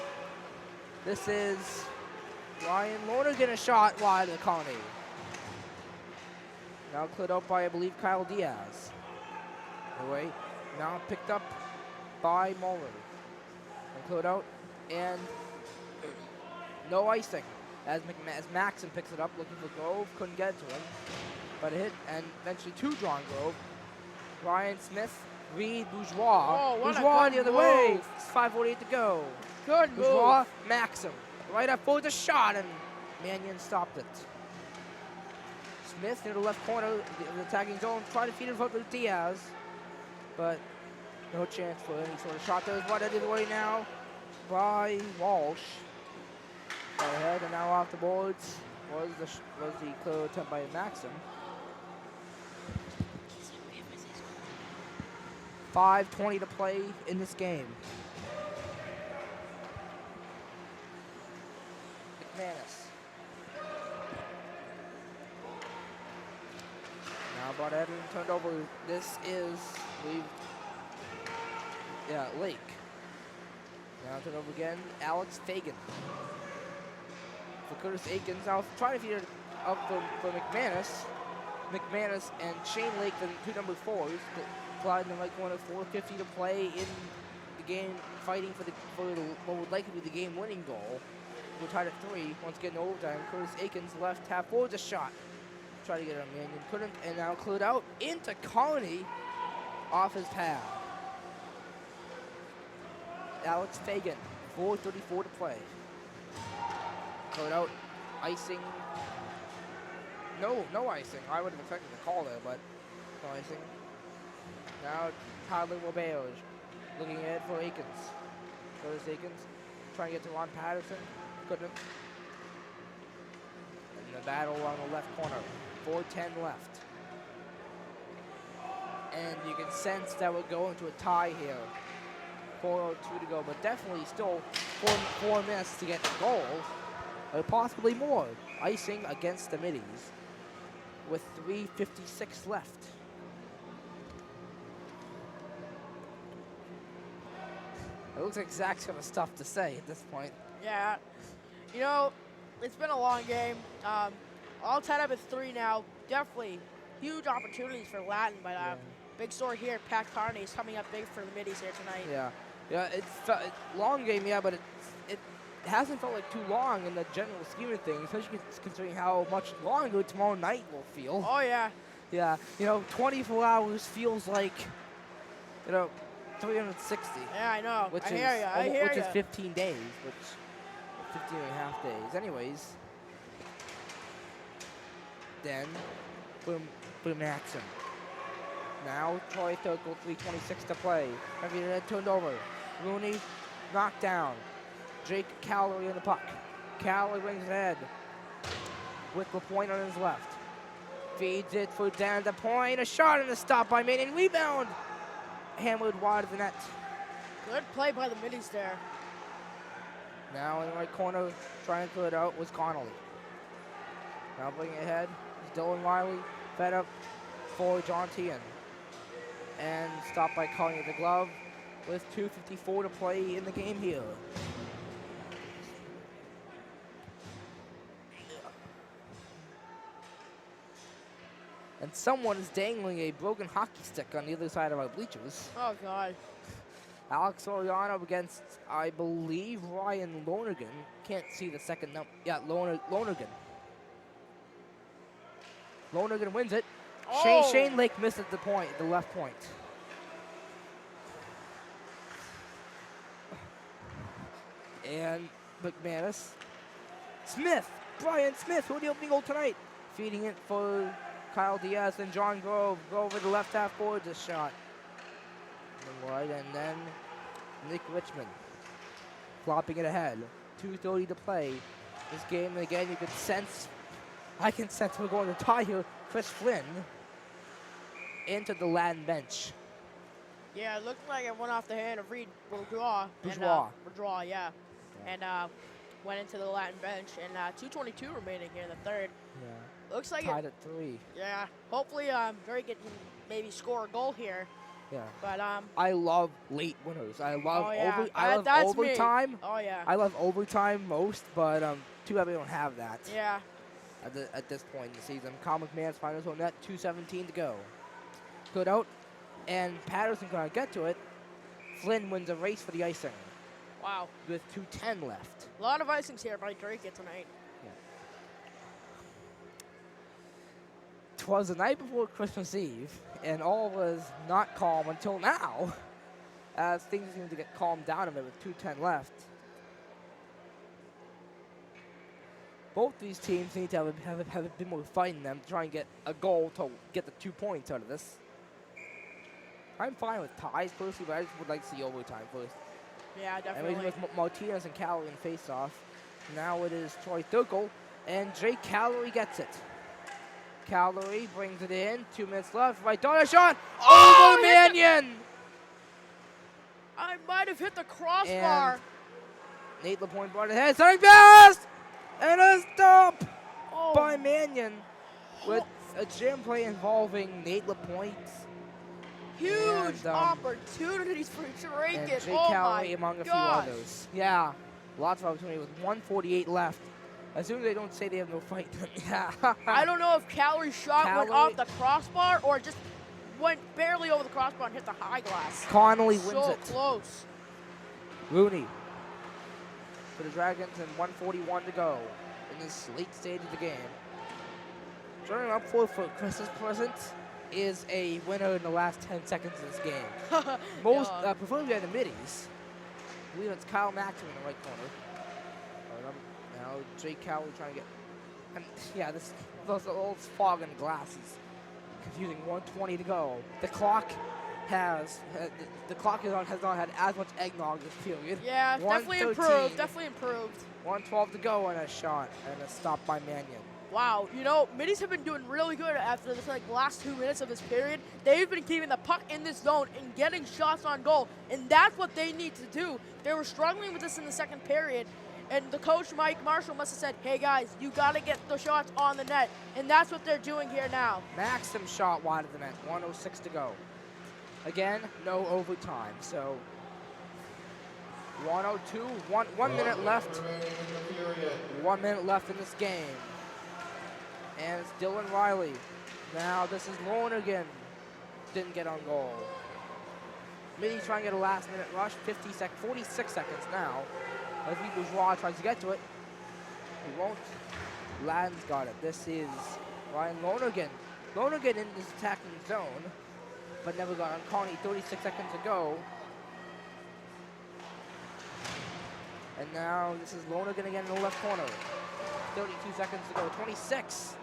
This is Ryan Lorner getting a shot wide of the Colony. Now cleared out by, I believe, Kyle Diaz. Anyway, now picked up by Muller. And cleared out, and no icing. As Maxon picks it up, looking for Grove, couldn't get to him. But a hit, and eventually two drawn Grove. Ryan Smith, Reed, Bourgeois. Oh, what Bourgeois a good the other move. way. It's 5:48 to go. Good Bourgeois, move. Maxim. Right up for the shot, and Mannion stopped it. Smith near the left corner of the attacking zone, trying to feed it up with Diaz, but no chance for any sort of shot. There's one the other way now by Walsh. Right ahead, and now off the boards was the clear attempt by Maxim. 5:20 to play in this game. McManus. Now brought Edwin turned over. This is Lake. Now turned over again. Alex Fagan. For Curtis Aikens. Now trying to feed it up for McManus. McManus and Shane Lake, the two number 4s. Clyde in the right corner, 4:50 to play in the game, fighting for what would likely be the game-winning goal. We're tied at 3. Once again, overtime. Curtis Aikens left half forwards a shot. Try to get it on Mannion, couldn't, and now cleared out into Colony off his pad. Alex Fagan, 4:34 to play. Cleared out, icing. No icing. I would have expected a call there, but no icing. Now Tyler Roberge looking ahead for Aikens. Curtis Aikens trying to get to Ron Patterson. Couldn't. The battle on the left corner. 4:10 left. And you can sense that we're going to a tie here. 4:02 to go, but definitely still 4 minutes to get the goal, or possibly more. Icing against the middies with 3:56 left. It looks like Zach's got stuff to say at this point. Yeah, you know, it's been a long game. All tied up at 3 now. Definitely huge opportunities for Latin, but big story here. Pat Carney is coming up big for the middies here tonight. Yeah, it's a long game, but it hasn't felt like too long in the general scheme of things, especially considering how much longer tomorrow night will feel. Oh, yeah. Yeah, 24 hours feels like, 360. Yeah, I know. Which I hear you. Which is 15 days, 15 and a half days. Anyways, then boom action. Now Troy Thurgold, 3:26 to play. Everything turned over. Rooney knocked down. Jake Calorie in the puck. Calorie brings it ahead with LaPointe on his left. Feeds it for down the point. A shot and a stop by Maiden. Rebound. Hammered wide of the net. Good play by the middies there. Now in the right corner, trying to clear it out, was Connolly. Now bringing it ahead is Dylan Riley. Fed up for John Tian. And stopped by calling it the glove with 2:54 to play in the game here. And someone is dangling a broken hockey stick on the other side of our bleachers. Oh, God. Alex Soriano against, I believe, Ryan Lonergan. Can't see the second number. Yeah, Lonergan. Lonergan wins it. Oh. Shane Lake missed at the left point. And McManus. Smith, Brian Smith, who had the opening goal tonight. Feeding it for Kyle Diaz and John Grove. Go over the left half board, this shot. Right, and then Nick Richmond flopping it ahead. 2:30 to play. This game, and again, I can sense we're going to tie here. Chris Flynn into the Latin bench. Yeah, it looked like it went off the hand of Reed Bourgeois. Bourgeois, yeah. And went into the Latin bench. And 2:22 remaining here in the third. Yeah. Looks like tied at 3. Yeah. Hopefully, Drake can maybe score a goal here. Yeah. But I love late winners. I love I love overtime. Me. Oh yeah. I love overtime most, but too bad we don't have that. Yeah. At this point in the season, Kyle McMahon's finals on net. 2:17 to go. Good out, and Patterson gonna get to it. Flynn wins a race for the icing. Wow. With 2:10 left. A lot of icings here by Drake tonight. Yeah. 'Twas the night before Christmas Eve, and all was not calm until now, as things seem to get calmed down a bit with 2:10 left. Both these teams need to have a bit more fight in them to try and get a goal to get the 2 points out of this. I'm fine with ties personally, but I just would like to see overtime first. Yeah, definitely. And with Martinez and Calorie in face-off. Now it is Troy Thurgold, and Jake Calorie gets it. Calorie brings it in. 2 minutes left. Right down a shot. Over Mannion! I might have hit the crossbar. And Nate LaPointe brought it ahead. Starting pass! And a stop by Mannion with a jam play involving Nate LaPointe. Huge opportunities for Drake. And Jake Calorie among a few others. Yeah, lots of opportunity with 1:48 left. As soon as they don't say they have no fight, yeah. I don't know if Calorie's shot went off the crossbar or just went barely over the crossbar and hit the high glass. Connolly wins it. So close. Rooney for the Dragons and 1:41 to go in this late stage of the game. Turning up for Chris's present is a winner in the last 10 seconds of this game. Most, preferably at the middies. I believe it's Kyle Maxim in the right corner. Now Jake Cowley trying to get, and yeah, those old fog and glasses. Confusing. 1:20 to go. The clock has not had as much eggnog this period. Yeah, definitely improved. Definitely improved. 1:12 to go and a shot and a stop by Mannion. Wow, you know, Middies have been doing really good after the last 2 minutes of this period. They've been keeping the puck in this zone and getting shots on goal, and that's what they need to do. They were struggling with this in the second period, and the coach, Mike Marshall, must have said, hey guys, you got to get the shots on the net, and that's what they're doing here now. Maxim shot wide of the net, 1:06 to go. Again, no overtime, so 1:02, 1 minute left. 1 minute left in this game. And it's Dylan Riley. Now this is Lonergan. Didn't get on goal. Midi trying to get a last minute rush. 46 seconds now. As Bourgeois tries to get to it. He won't. Land's got it. This is Ryan Lonergan. Lonergan in this attacking zone, but never got on Connie. 36 seconds to go. And now this is Lonergan again in the left corner. 32 seconds to go. 26.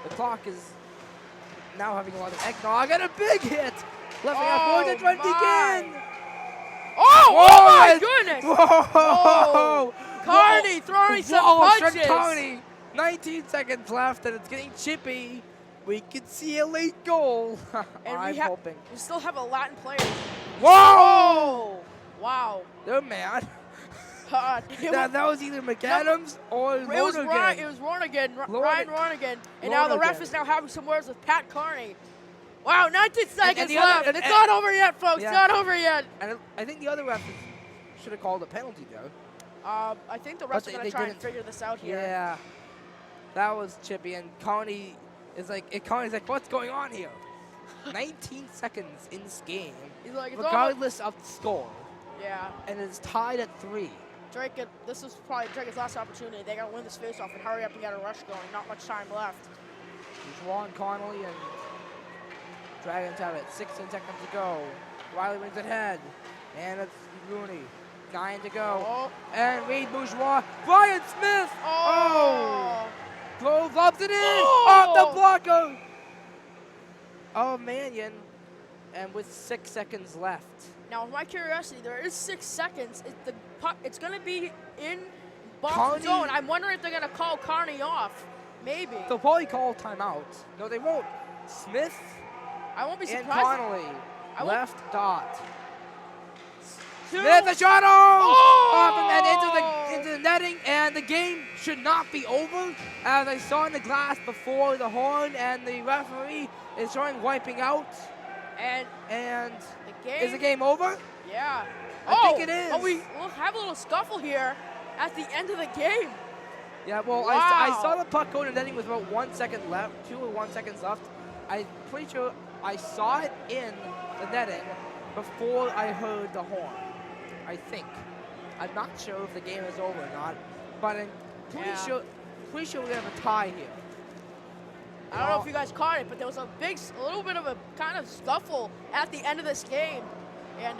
The clock is now having a lot of eggnog and a big hit. Left wing out forward to try to begin. Oh my goodness! Whoa! Carney throwing some punches. Carney. 19 seconds left and it's getting chippy. We could see a late goal. And I'm hoping. We still have a Latin player. Whoa! Wow. They're mad. That was either McAdams or it was Lonergan. It was Ronigan, Ryan Ronigan. And now the ref is now having some words with Pat Carney. Wow, 19 seconds left. It's not over yet, folks. Yeah. It's not over yet. And I think the other ref should have called a penalty, though. I think the refs are going to try and figure this out here. Yeah. That was chippy. And Connie is like, what's going on here? 19 seconds in this game, He's like, regardless of the score. Yeah. And it's tied at 3. Dracut, this is probably Dracut's last opportunity. They got to win this faceoff and hurry up and get a rush going. Not much time left. Juan Connolly and Dragons have it. 16 seconds to go. Riley wins it ahead. And it's Rooney. 9 to go. Oh. And Reed Bourgeois. Brian Smith. Oh. Grove lobs it in. Oh. Off the blocker. Oh, Mannion. And with 6 seconds left. Now, with my curiosity, there is 6 seconds. It's going to be in Boston zone. I'm wondering if they're going to call Carney off. Maybe. They'll probably call timeout. No, they won't. Smith I won't be surprised. and Connolly. Left dot. Two. Smith, a shot off and into the netting, and the game should not be over. As I saw in the glass before the horn, and the referee is showing wiping out. And is the game over? Yeah. I think it is. Oh, we'll have a little scuffle here at the end of the game. Yeah, well, wow. I saw the puck go to netting with about 1 second left, 2 or 1 seconds left. I'm pretty sure I saw it in the netting before I heard the horn, I think. I'm not sure if the game is over or not, but I'm pretty sure we're going to have a tie here. I don't know if you guys caught it, but there was a little bit of a kind of scuffle at the end of this game. And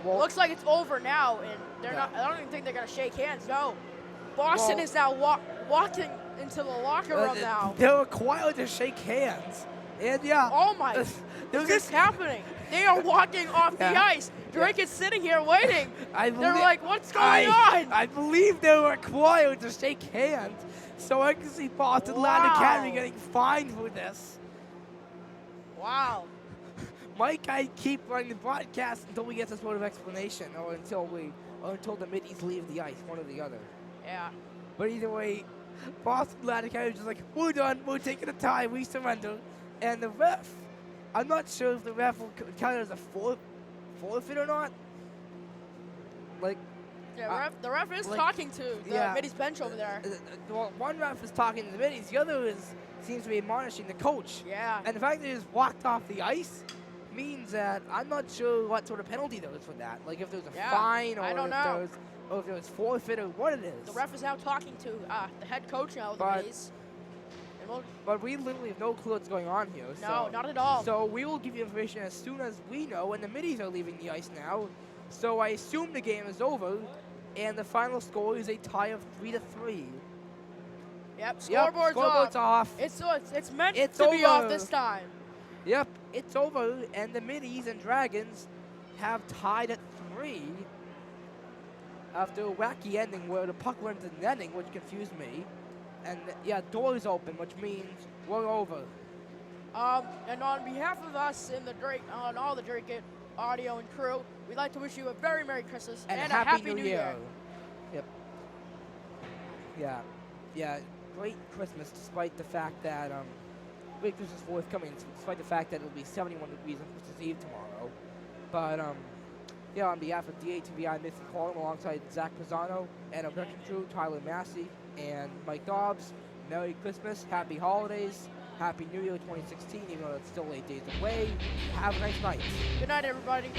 looks like it's over now, and they're not. I don't even think they're going to shake hands, no. Boston is now walking into the locker room now. They're required to shake hands. And yeah. Oh my, is this happening? They are walking off the ice. Drake is sitting here waiting. They're like, what's going on? I believe they're required to shake hands. So I can see Boston Latin Academy getting fined for this. Wow. Mike, I keep running the broadcast until we get some sort of explanation, or until the middies leave the ice, one or the other. Yeah. But either way, Boston Latin Academy is just like, we're done, we're taking a tie, we surrender. And the ref, I'm not sure if the ref will count it as a forfeit or not. Like, yeah, the ref is talking to the middies bench over there. Well, one ref is talking to the middies, the other seems to be admonishing the coach. Yeah. And the fact that they just walked off the ice means that I'm not sure what sort of penalty there is for that. Like if there's a fine or if there was forfeit or what it is. The ref is now talking to the head coach now of the middies. But we literally have no clue what's going on here. No, not at all. So we will give you information as soon as we know, and the middies are leaving the ice now. So I assume the game is over, and the final score is a tie of 3-3. Yep, scoreboard's off. It's meant to be off this time. Yep, it's over, and the middies and Dragons have tied at 3 after a wacky ending where the puck went to netting, which confused me. And yeah, doors open, which means we're over. And on behalf of us and on all the Dracut audio and crew, we'd like to wish you a very Merry Christmas And a Happy New Year. Yep. Yeah. Yeah. Great Christmas, despite the fact that great Christmas forthcoming, despite the fact that it'll be 71 degrees on Christmas Eve tomorrow. But yeah, on behalf of DATVI Missy Colin, alongside Zach Pisano and our production crew, Tyler Massey and Mike Dobbs, Merry Christmas, Happy Holidays, Happy New Year 2016, even though it's still 8 days away. Have a nice night. Good night, everybody.